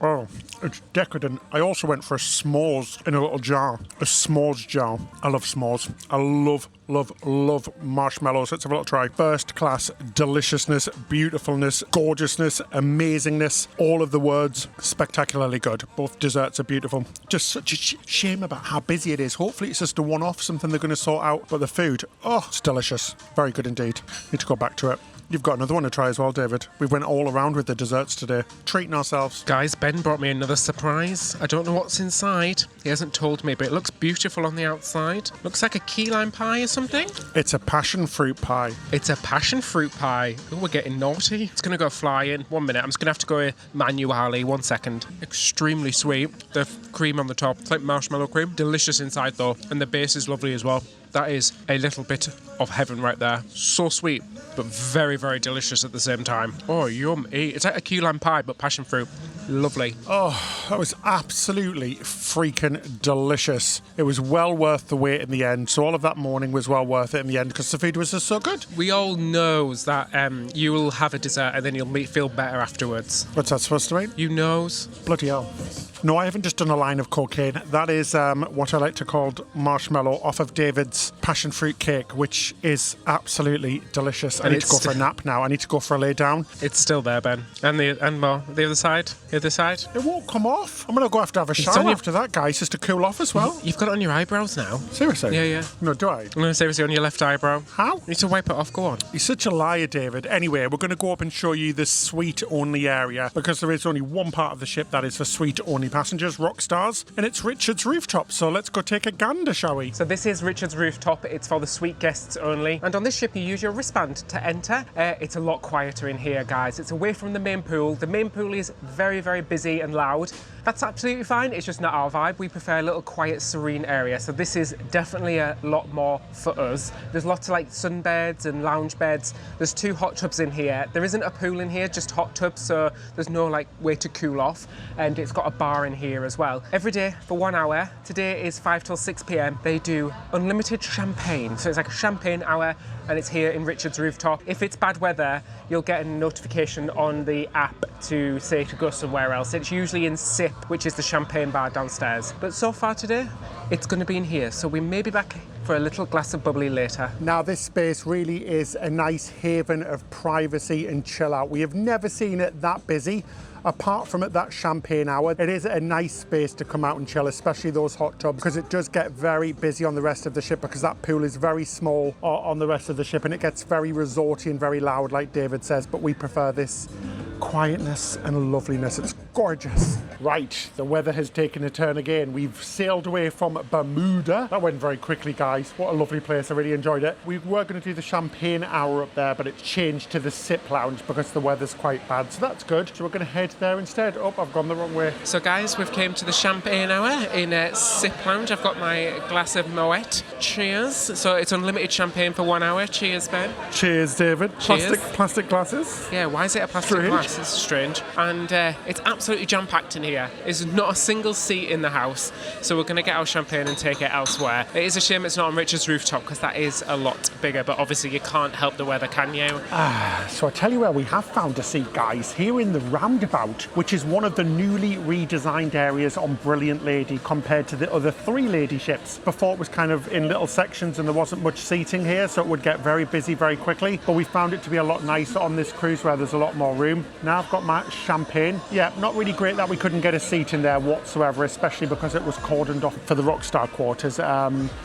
it's decadent. I also went for a s'mores in a little jar. A s'mores jar. I love s'mores. I love marshmallows. Let's have a little try. First class deliciousness, beautifulness, gorgeousness, amazingness. All of the words, spectacularly good. Both desserts are beautiful. Just such a shame about how busy it is. Hopefully it's just a one-off, something they're going to sort out. But the food, it's delicious. Very good indeed. Need to go back to it. You've got another one to try as well, David. We went all around with the desserts today. Treating ourselves. Guys, Ben brought me another surprise. I don't know what's inside. He hasn't told me, but it looks beautiful on the outside. Looks like a key lime pie or something. It's a passion fruit pie. It's a passion fruit pie. Oh, we're getting naughty. It's going to go flying. 1 minute. I'm just going to have to go manually. 1 second. Extremely sweet. The cream on the top. It's like marshmallow cream. Delicious inside though. And the base is lovely as well. That is a little bit of heaven right there. So sweet, but very, very delicious at the same time. Oh, yummy. It's like a key lime pie, but passion fruit. Lovely. Oh, that was absolutely freaking delicious. It was well worth the wait in the end. So all of that morning was well worth it in the end, because the food was just so good. We all know that you will have a dessert and then you'll feel better afterwards. What's that supposed to mean? You knows. Bloody hell. No, I haven't just done a line of cocaine. That is what I like to call marshmallow off of David's passion fruit cake, which is absolutely delicious. I need to go for a nap now. I need to go for a lay down. It's still there, Ben. And more. The other side. The other side. It won't come off. I'm going to go have a shower after that, guys, just to cool off as well. You've got it on your eyebrows now. Seriously? Yeah. No, do I? No, seriously, on your left eyebrow. How? You need to wipe it off. Go on. You're such a liar, David. Anyway, we're going to go up and show you the suite-only area, because there is only one part of the ship that is for suite-only passengers, Rockstars, and it's Richard's rooftop. So let's go take a gander, shall we? So this is Richard's rooftop. It's for the suite guests only. And on this ship, you use your wristband to enter. It's a lot quieter in here, guys. It's away from the main pool. The main pool is very, very busy and loud. That's absolutely fine. It's just not our vibe. We prefer a little quiet, serene area. So this is definitely a lot more for us. There's lots of like sunbeds and lounge beds. There's 2 hot tubs in here. There isn't a pool in here, just hot tubs. So there's no like way to cool off. And it's got a bar in here as well. Every day for 1 hour. Today is 5 till 6 p.m. They do unlimited champagne. So it's like a champagne hour, and it's here in Richard's rooftop. If it's bad weather, you'll get a notification on the app to say to go somewhere else. It's usually in Sip, which is the champagne bar downstairs. But so far today, it's going to be in here. So we may be back for a little glass of bubbly later. Now this space really is a nice haven of privacy and chill out. We have never seen it that busy. Apart from at that champagne hour, it is a nice space to come out and chill, especially those hot tubs, because it does get very busy on the rest of the ship, because that pool is very small on the rest of the ship, and it gets very resorty and very loud, like David says, but we prefer this quietness and loveliness. It's gorgeous. Right, the weather has taken a turn again. We've sailed away from Bermuda. That went very quickly, guys. What a lovely place. I really enjoyed it. We were going to do the champagne hour up there, but it's changed to the Sip Lounge because the weather's quite bad, so that's good. So we're going to head there instead. Oh, I've gone the wrong way. So guys, we've came to the champagne hour in Sip Lounge. I've got my glass of Moet. Cheers. So it's unlimited champagne for 1 hour. Cheers, Ben. Cheers, David. Cheers. Plastic glasses. Yeah, why is it a plastic glass? It's strange. And it's absolutely jam-packed in here. There's not a single seat in the house. So we're going to get our champagne and take it elsewhere. It is a shame it's not on Richard's rooftop, because that is a lot bigger. But obviously you can't help the weather, can you? So I tell you where we have found a seat, guys. Here in the roundabout, which is one of the newly redesigned areas on Brilliant Lady compared to the other 3 lady ships. Before it was kind of in little sections and there wasn't much seating here, so it would get very busy very quickly. But we found it to be a lot nicer on this cruise where there's a lot more room. Now I've got my champagne. Yeah, not really great that we couldn't couldn't get a seat in there whatsoever, especially because it was cordoned off for the Rockstar quarters.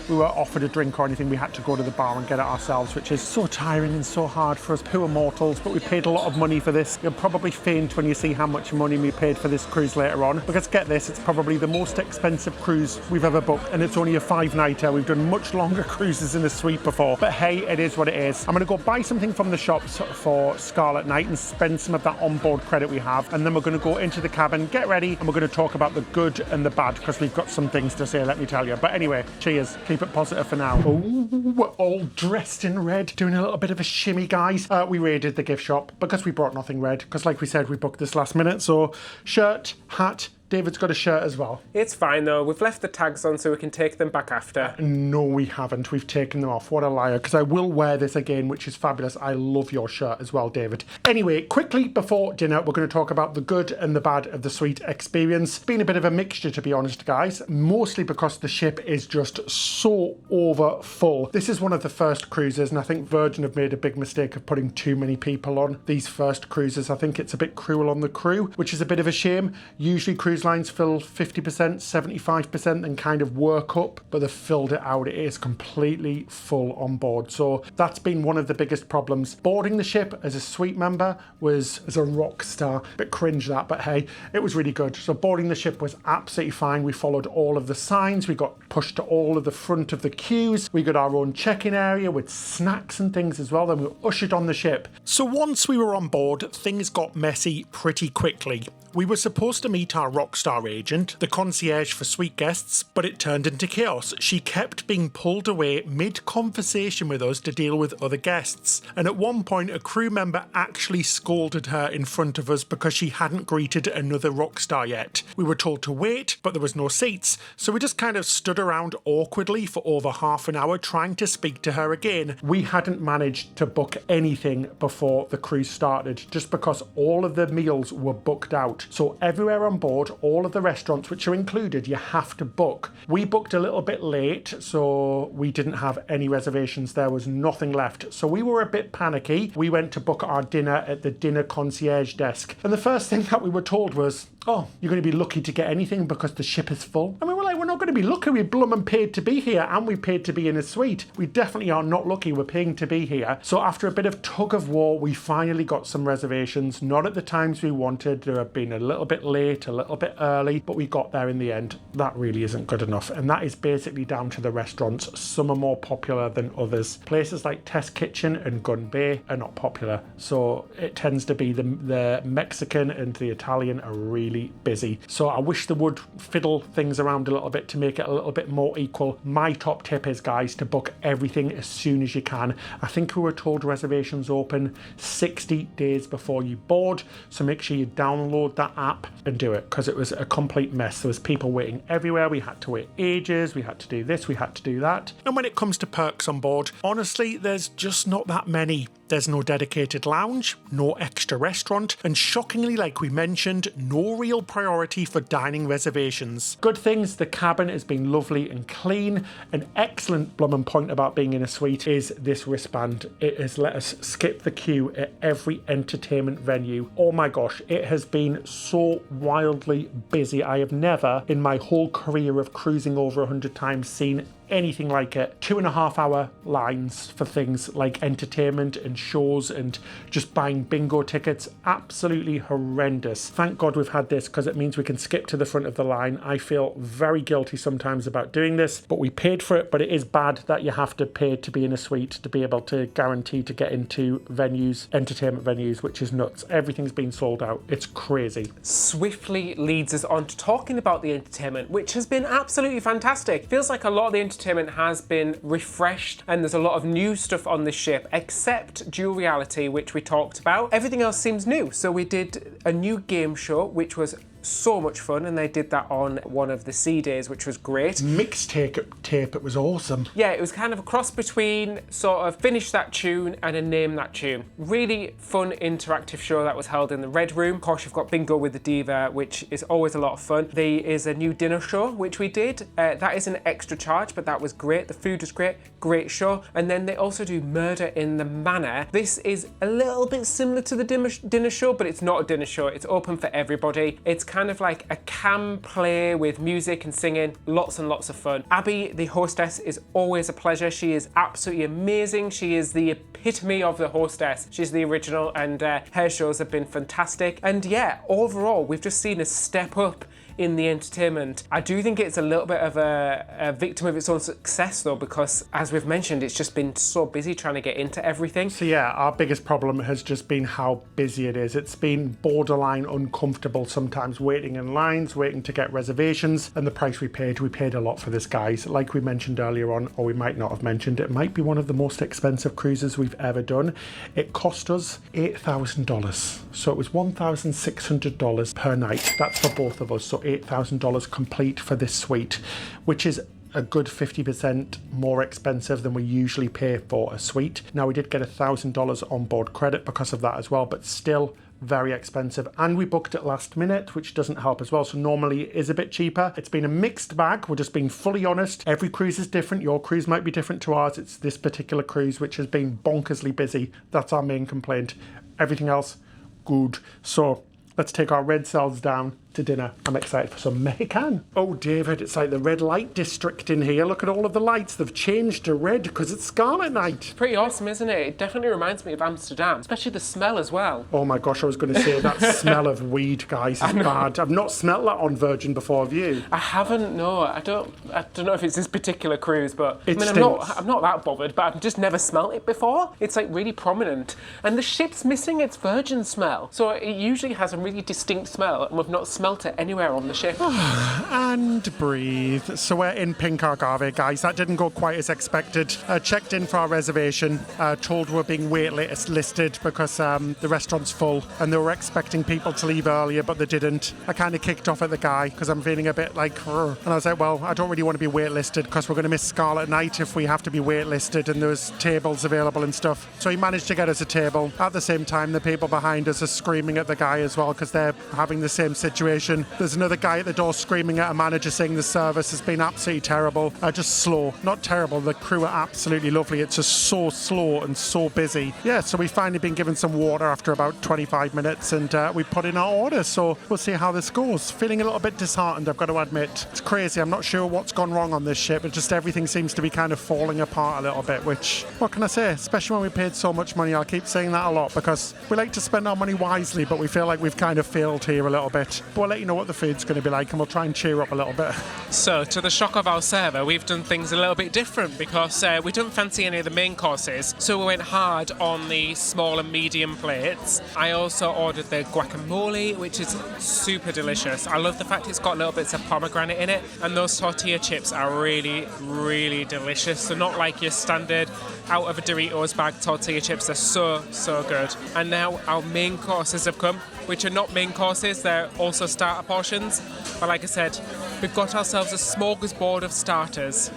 We were offered a drink or anything. We had to go to the bar and get it ourselves, which is so tiring and so hard for us poor mortals, but we paid a lot of money for this. You'll probably faint when you see how much money we paid for this cruise later on, because get this, it's probably the most expensive cruise we've ever booked, and it's only a 5-nighter. We've done much longer cruises in a suite before, but hey, it is what it is. I'm going to go buy something from the shops for Scarlet Night and spend some of that onboard credit we have, and then we're going to go into the cabin, get ready, and we're going to talk about the good and the bad, because we've got some things to say, let me tell you. But anyway, cheers. Keep it positive for now. Oh, we're all dressed in red, doing a little bit of a shimmy, guys. We raided the gift shop because we brought nothing red, because like we said, we booked this last minute. So shirt, hat, David's got a shirt as well. It's fine though, we've left the tags on so we can take them back after. No, we haven't. We've taken them off. What a liar, because I will wear this again, which is fabulous. I love your shirt as well, David. Anyway, quickly before dinner, we're going to talk about the good and the bad of the suite experience. It's been a bit of a mixture, to be honest, guys, mostly because the ship is just so over full. This is one of the first cruises, and I think Virgin have made a big mistake of putting too many people on these first cruises. I think it's a bit cruel on the crew, which is a bit of a shame. Usually cruise lines fill 50%, 75% and kind of work up, but they've filled it out. It is completely full on board. So that's been one of the biggest problems. Boarding the ship as a suite member was as a rock star. Bit cringe that, but hey, it was really good. So boarding the ship was absolutely fine. We followed all of the signs. We got pushed to all of the front of the queues. We got our own check-in area with snacks and things as well. Then we were ushered on the ship. So once we were on board, things got messy pretty quickly. We were supposed to meet our Rockstar agent, the concierge for suite guests, but it turned into chaos. She kept being pulled away mid-conversation with us to deal with other guests. And at one point, a crew member actually scolded her in front of us because she hadn't greeted another Rockstar yet. We were told to wait, but there was no seats. So we just kind of stood around awkwardly for over half an hour trying to speak to her again. We hadn't managed to book anything before the cruise started, just because all of the meals were booked out. So everywhere on board, all of the restaurants which are included, you have to book. We booked a little bit late, so we didn't have any reservations. There was nothing left. So we were a bit panicky. We went to book our dinner at the dinner concierge desk. And the first thing that we were told was, oh, you're going to be lucky to get anything because the ship is full. And we were like, we're not going to be lucky. We blummin' paid to be here, and we paid to be in a suite. We definitely are not lucky. We're paying to be here. So after a bit of tug of war, we finally got some reservations. Not at the times we wanted. There have been a little bit late, a little bit early, but we got there in the end. That really isn't good enough. And that is basically down to the restaurants. Some are more popular than others. Places like Test Kitchen and Gun Bay are not popular. So it tends to be the Mexican and the Italian are really busy. So I wish they would fiddle things around a little bit to make it a little bit more equal. My top tip is, guys, to book everything as soon as you can. I think we were told reservations open 60 days before you board. So make sure you download that app and do it, because it was a complete mess. There was people waiting everywhere. We had to wait ages. We had to do this. We had to do that. And when it comes to perks on board, honestly, there's just not that many. There's no dedicated lounge, no extra restaurant, and shockingly, like we mentioned, no real priority for dining reservations. Good things, the cabin has been lovely and clean. An excellent blummin' point about being in a suite is this wristband. It has let us skip the queue at every entertainment venue. Oh my gosh, it has been so wildly busy. I have never in my whole career of cruising over 100 times seen anything like it. 2.5 hour lines for things like entertainment and shows and just buying bingo tickets. Absolutely horrendous. Thank God we've had this, because it means we can skip to the front of the line. I feel very guilty sometimes about doing this, but we paid for it. But it is bad that you have to pay to be in a suite to be able to guarantee to get into venues, entertainment venues, which is nuts. Everything's been sold out. It's crazy. Swiftly leads us on to talking about the entertainment, which has been absolutely fantastic. Feels like a lot of the entertainment has been refreshed, and there's a lot of new stuff on this ship, except dual reality, which we talked about. Everything else seems new. So we did a new game show, which was so much fun, and they did that on one of the sea days, which was great. Mixtape tape, it was awesome. Yeah, it was kind of a cross between sort of finish that tune and a name that tune. Really fun interactive show that was held in the Red Room. Of course, you've got Bingo with the Diva, which is always a lot of fun. There is a new dinner show, which we did. That is an extra charge, but that was great. The food was great, great show. And then they also do Murder in the Manor. This is a little bit similar to the dinner show, but it's not a dinner show. It's open for everybody. It's kind of like a cam play with music and singing, lots and lots of fun. Abby, the hostess, is always a pleasure. She is absolutely amazing. She is the epitome of the hostess. She's the original, and her shows have been fantastic. And yeah, overall, we've just seen a step up in the entertainment. I do think it's a little bit of a victim of its own success though, because as we've mentioned, it's just been so busy trying to get into everything. So yeah, our biggest problem has just been how busy it is. It's been borderline uncomfortable sometimes, waiting in lines, waiting to get reservations, and the price we paid a lot for this, guys. Like we mentioned earlier on, or we might not have mentioned, it might be one of the most expensive cruises we've ever done. It cost us $8,000. So it was $1,600 per night. That's for both of us. So $8,000 complete for this suite, which is a good 50% more expensive than we usually pay for a suite. Now, we did get $1,000 on board credit because of that as well, but still very expensive. And we booked it last minute, which doesn't help as well. So normally it is a bit cheaper. It's been a mixed bag. We're just being fully honest. Every cruise is different. Your cruise might be different to ours. It's this particular cruise which has been bonkersly busy. That's our main complaint. Everything else, good. So let's take our red cells down to dinner. I'm excited for some Mexican. Oh, David, it's like the red light district in here. Look at all of the lights. They've changed to red because it's Scarlet Night. Pretty awesome, isn't it? It definitely reminds me of Amsterdam, especially the smell as well. Oh my gosh, I was going to say that smell of weed, guys, is bad. I've not smelt that on Virgin before, have you? I haven't, no. I don't know if it's this particular cruise, but I'm not that bothered, but I've just never smelt it before. It's like really prominent. And the ship's missing its Virgin smell. So it usually has a really distinct smell, and we've not smelt it anywhere on the ship. And breathe. So we're in Pink Agave, guys. That didn't go quite as expected. Checked in for our reservation. Told we're being waitlisted because the restaurant's full, and they were expecting people to leave earlier, but they didn't. I kind of kicked off at the guy because I'm feeling a bit like, and I was like, well, I don't really want to be waitlisted because we're going to miss Scarlet Night if we have to be waitlisted, and there's tables available and stuff. So he managed to get us a table. At the same time, the people behind us are screaming at the guy as well because they're having the same situation. There's another guy at the door screaming at a manager saying the service has been absolutely terrible. Just slow. Not terrible. The crew are absolutely lovely. It's just so slow and so busy. Yeah, so we've finally been given some water after about 25 minutes, and we put in our order. So we'll see how this goes. Feeling a little bit disheartened, I've got to admit. It's crazy. I'm not sure what's gone wrong on this ship. It just everything seems to be kind of falling apart a little bit, which, what can I say? Especially when we paid so much money. I'll keep saying that a lot because we like to spend our money wisely, but we feel like we've kind of failed here a little bit. But we'll let you know what the food's going to be like, and we'll try and cheer up a little bit. So, to the shock of our server, we've done things a little bit different because we don't fancy any of the main courses, so we went hard on the small and medium plates. I also ordered the guacamole, which is super delicious. I love the fact it's got little bits of pomegranate in it, and those tortilla chips are really, really delicious. They're not like your standard out of a Doritos bag tortilla chips. They're so, so good. And now our main courses have come, which are not main courses, they're also starter portions. But like I said, we've got ourselves a smorgasbord of starters.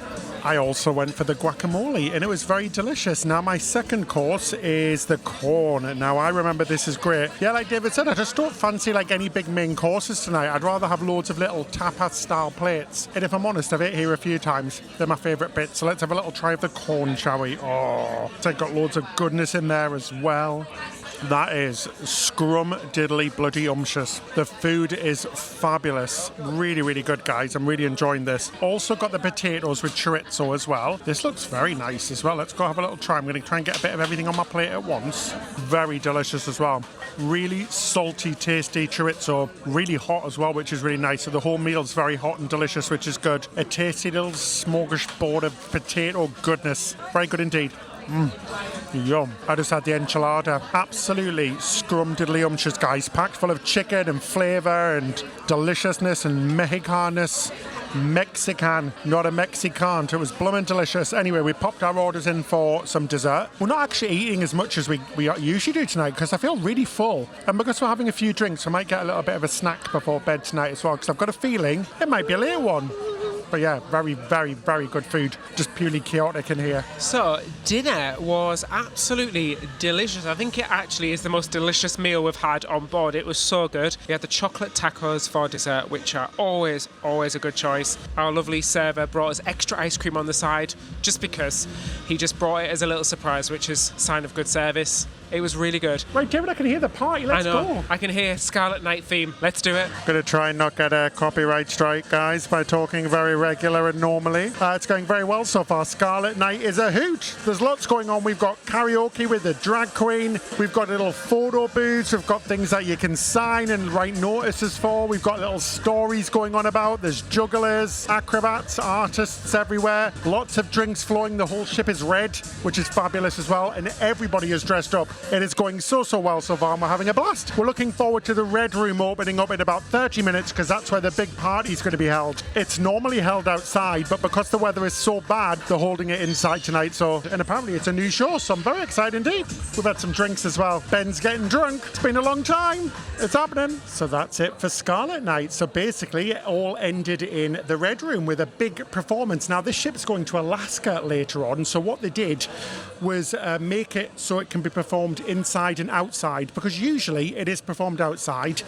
I also went for the guacamole, and it was very delicious. Now, my second course is the corn. Now, I remember this is great. Yeah, like David said, I just don't fancy like any big main courses tonight. I'd rather have loads of little tapas-style plates. And if I'm honest, I've ate here a few times. They're my favourite bit. So let's have a little try of the corn, shall we? Oh, it's got loads of goodness in there as well. That is scrum diddly bloody umptious. The food is fabulous. Really, really good, guys. I'm really enjoying this. Also got the potatoes with chorizo as well. This looks very nice as well. Let's go have a little try. I'm going to try and get a bit of everything on my plate at once. Very delicious as well. Really salty, tasty chorizo. Really hot as well, which is really nice. So the whole meal's very hot and delicious, which is good. A tasty little smorgasbord of potato goodness. Very good indeed. Yum. I just had the enchilada. Absolutely scrum-diddly-umptious, guys. Packed full of chicken and flavour and deliciousness and Mexican-ness. Mexican, not a Mexican. It was blooming delicious. Anyway, we popped our orders in for some dessert. We're not actually eating as much as we usually do tonight because I feel really full. And because we're having a few drinks, I might get a little bit of a snack before bed tonight as well because I've got a feeling it might be a late one. But yeah, very, very, very good food. Just purely chaotic in here. So, dinner was absolutely delicious. I think it actually is the most delicious meal we've had on board. It was so good. We had the chocolate tacos for dessert, which are always a good choice. Our lovely server brought us extra ice cream on the side, just because he just brought it as a little surprise, which is a sign of good service. It was really good. Right, David, I can hear the party. Let's go. I can hear Scarlet Night theme. Let's do it. Going to try and not get a copyright strike, guys, by talking very regular and normally. It's going very well so far. Scarlet Night is a hoot. There's lots going on. We've got karaoke with the drag queen. We've got little photo booths. We've got things that you can sign and write notices for. We've got little stories going on about. There's jugglers, acrobats, artists everywhere. Lots of drinks flowing. The whole ship is red, which is fabulous as well. And everybody is dressed up. It is going so well so far, and we're having a blast. We're looking forward to the Red Room opening up in about 30 minutes because that's where the big party is going to be held. It's normally held outside, but because the weather is so bad, they're holding it inside tonight. And apparently it's a new show, so I'm very excited indeed. We've had some drinks as well. Ben's getting drunk. It's been a long time. It's happening. So that's it for Scarlet Night. So basically it all ended in the Red Room with a big performance. Now this ship's going to Alaska later on, so what they did was make it so it can be performed inside and outside, because usually it is performed outside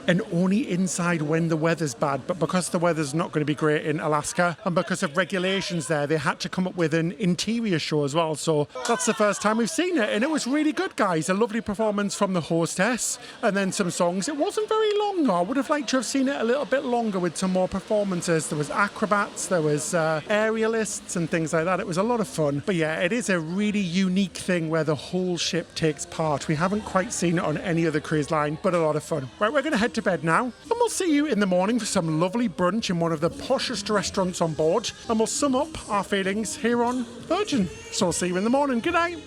and only inside when the weather's bad. But because the weather's not going to be great in Alaska, and because of regulations there, they had to come up with an interior show as well. So that's the first time we've seen it, and it was really good, guys. A lovely performance from the hostess, and then some songs. It wasn't very long, though. I would have liked to have seen it a little bit longer with some more performances. There was acrobats, there was aerialists and things like that. It was a lot of fun. But yeah, it is a really unique thing where the whole ship takes part. We haven't quite seen it on any other cruise line, but a lot of fun. Right, we're going to head to bed now, and we'll see you in the morning for some lovely brunch in one of the poshest restaurants on board, and we'll sum up our feelings here on Virgin. So I'll see you in the morning. Good night.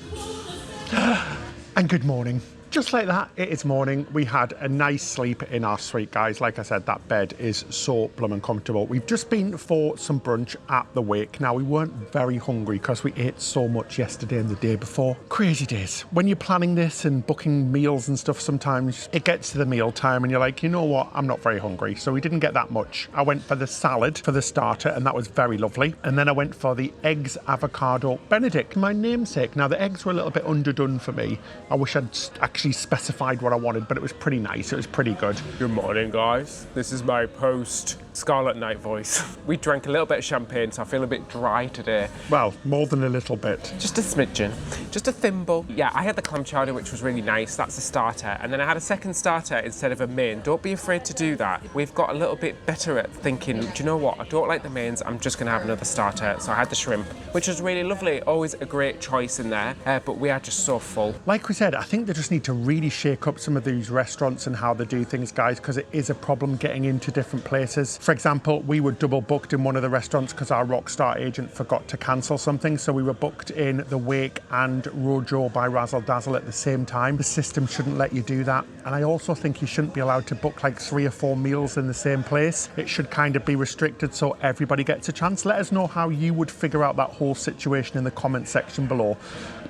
And good morning. Just like that, it is morning. We had a nice sleep in our suite, guys. Like I said, that bed is so blooming comfortable. We've just been for some brunch at the Wake. Now, we weren't very hungry because we ate so much yesterday and the day before. Crazy days. When you're planning this and booking meals and stuff, sometimes it gets to the meal time and you're like, you know what? I'm not very hungry. So we didn't get that much. I went for the salad for the starter, and that was very lovely. And then I went for the eggs avocado Benedict, my namesake. Now, the eggs were a little bit underdone for me. I wish I'd actually specified what I wanted, but it was pretty nice. It was pretty good. Good morning, guys. This is my post Scarlet Night voice. We drank a little bit of champagne, so I feel a bit dry today. Well, more than a little bit. Just a smidgen. Just a thimble. Yeah, I had the clam chowder, which was really nice. That's a starter. And then I had a second starter instead of a main. Don't be afraid to do that. We've got a little bit better at thinking, do you know what? I don't like the mains. I'm just going to have another starter. So I had the shrimp, which was really lovely. Always a great choice in there. But we are just so full. Like we said, I think they just need to really shake up some of these restaurants and how they do things, guys, because it is a problem getting into different places. For example, we were double booked in one of the restaurants because our Rockstar agent forgot to cancel something, so we were booked in the Wake and Rojo by Razzle Dazzle at the same time. The system shouldn't let you do that, and I also think you shouldn't be allowed to book like 3 or 4 meals in the same place. It should kind of be restricted so everybody gets a chance. Let us know how you would figure out that whole situation in the comment section below,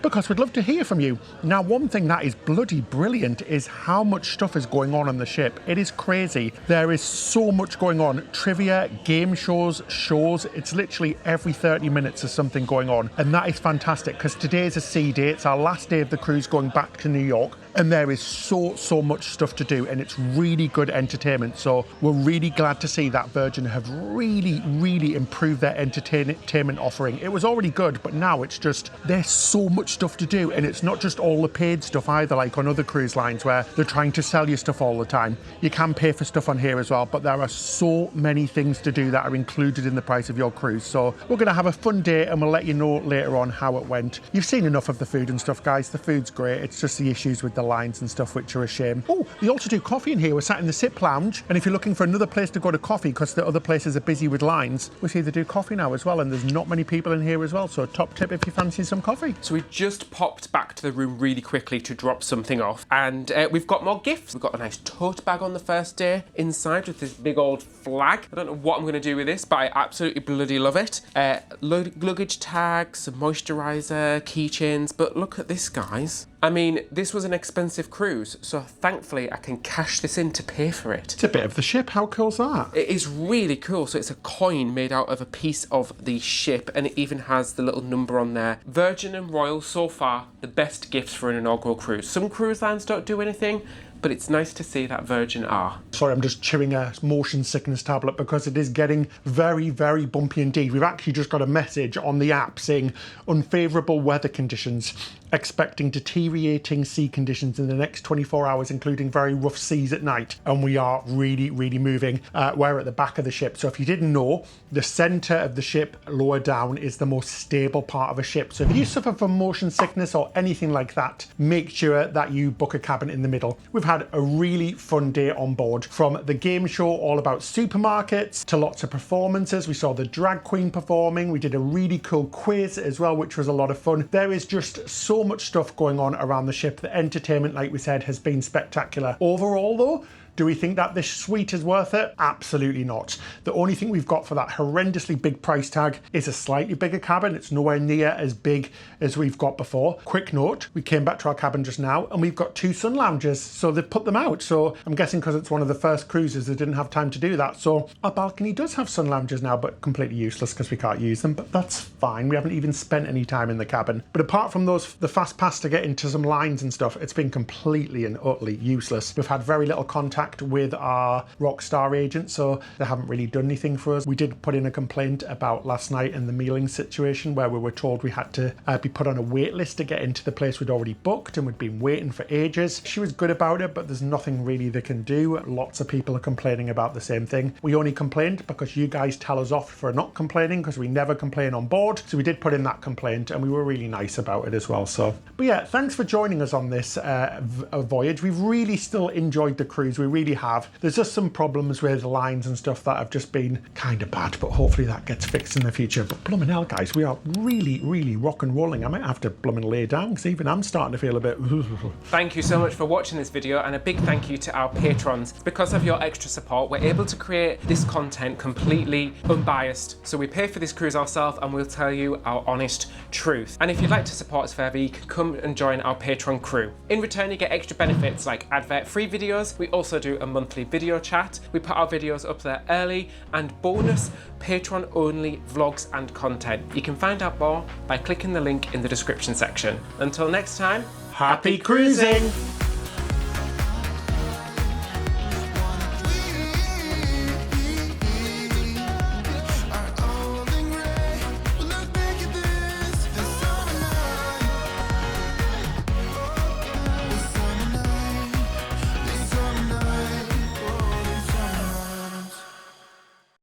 because we'd love to hear from you. Now, one thing that is bloody brilliant is how much stuff is going on the ship. It is crazy. There is so much going on. Trivia, game shows. It's literally every 30 minutes there's something going on. And that is fantastic because today is a sea day. It's our last day of the cruise going back to New York. And there is so much stuff to do, and it's really good entertainment. So we're really glad to see that Virgin have really improved their entertainment offering. It was already good, but now it's just, there's so much stuff to do, and it's not just all the paid stuff either, like on other cruise lines where they're trying to sell you stuff all the time. You can pay for stuff on here as well, but there are so many things to do that are included in the price of your cruise. So we're going to have a fun day, and we'll let you know later on how it went. You've seen enough of the food and stuff, guys. The food's great. It's just the issues with the lines and stuff which are a shame. Oh, they also do coffee in here. We're sat in the SIP lounge, and if you're looking for another place to go to coffee because the other places are busy with lines, we see they do coffee now as well, and there's not many people in here as well, so top tip if you fancy some coffee. So we just popped back to the room really quickly to drop something off, and we've got more gifts. We've got a nice tote bag on the first day inside with this big old flag. I don't know what I'm going to do with this, but I absolutely bloody love it. Luggage tags, some moisturiser, keychains, but look at this, guys. I mean, this was an expensive cruise, so thankfully I can cash this in to pay for it. It's a bit of the ship. How cool's that? It is really cool. So it's a coin made out of a piece of the ship, and it even has the little number on there. Virgin and Royal, so far, the best gifts for an inaugural cruise. Some cruise lines don't do anything, but it's nice to see that Virgin are. Sorry, I'm just chewing a motion sickness tablet because it is getting very, very bumpy indeed. We've actually just got a message on the app saying unfavourable weather conditions, expecting deteriorating sea conditions in the next 24 hours, including very rough seas at night. And we are really, really moving. We're at the back of the ship. So if you didn't know, the centre of the ship lower down is the most stable part of a ship. So if you suffer from motion sickness or anything like that, make sure that you book a cabin in the middle. We've had a really fun day on board, from the game show all about supermarkets to lots of performances. We saw the drag queen performing. We did a really cool quiz as well, which was a lot of fun. There is just so much stuff going on around the ship. The entertainment, like we said, has been spectacular. Overall though, do we think that this suite is worth it? Absolutely not. The only thing we've got for that horrendously big price tag is a slightly bigger cabin. It's nowhere near as big as we've got before. Quick note, we came back to our cabin just now and we've got 2 sun lounges, so they've put them out. So I'm guessing because it's one of the first cruises, they didn't have time to do that. So our balcony does have sun lounges now, but completely useless because we can't use them, but that's fine. We haven't even spent any time in the cabin. But apart from those, the fast pass to get into some lines and stuff, it's been completely and utterly useless. We've had very little contact with our Rockstar agent, so they haven't really done anything for us. We did put in a complaint about last night and the mealing situation, where we were told we had to be put on a wait list to get into the place we'd already booked, and we'd been waiting for ages. She was good about it, but there's nothing really they can do. Lots of people are complaining about the same thing. We only complained because you guys tell us off for not complaining, because we never complain on board. So we did put in that complaint, and we were really nice about it as well. So, but yeah, thanks for joining us on this voyage. We've really still enjoyed the cruise. We really have. There's just some problems with lines and stuff that have just been kind of bad, but hopefully that gets fixed in the future. But blooming hell, guys, we are really, really rock and rolling. I might have to blooming lay down because even I'm starting to feel a bit... Thank you so much for watching this video, and a big thank you to our patrons. Because of your extra support, we're able to create this content completely unbiased. So we pay for this cruise ourselves, and we'll tell you our honest truth. And if you'd like to support us further, you can come and join our Patron crew. In return, you get extra benefits like advert-free videos. We also do a monthly video chat. We put our videos up there early, and bonus Patron-only vlogs and content. You can find out more by clicking the link in the description section. Until next time, Happy cruising!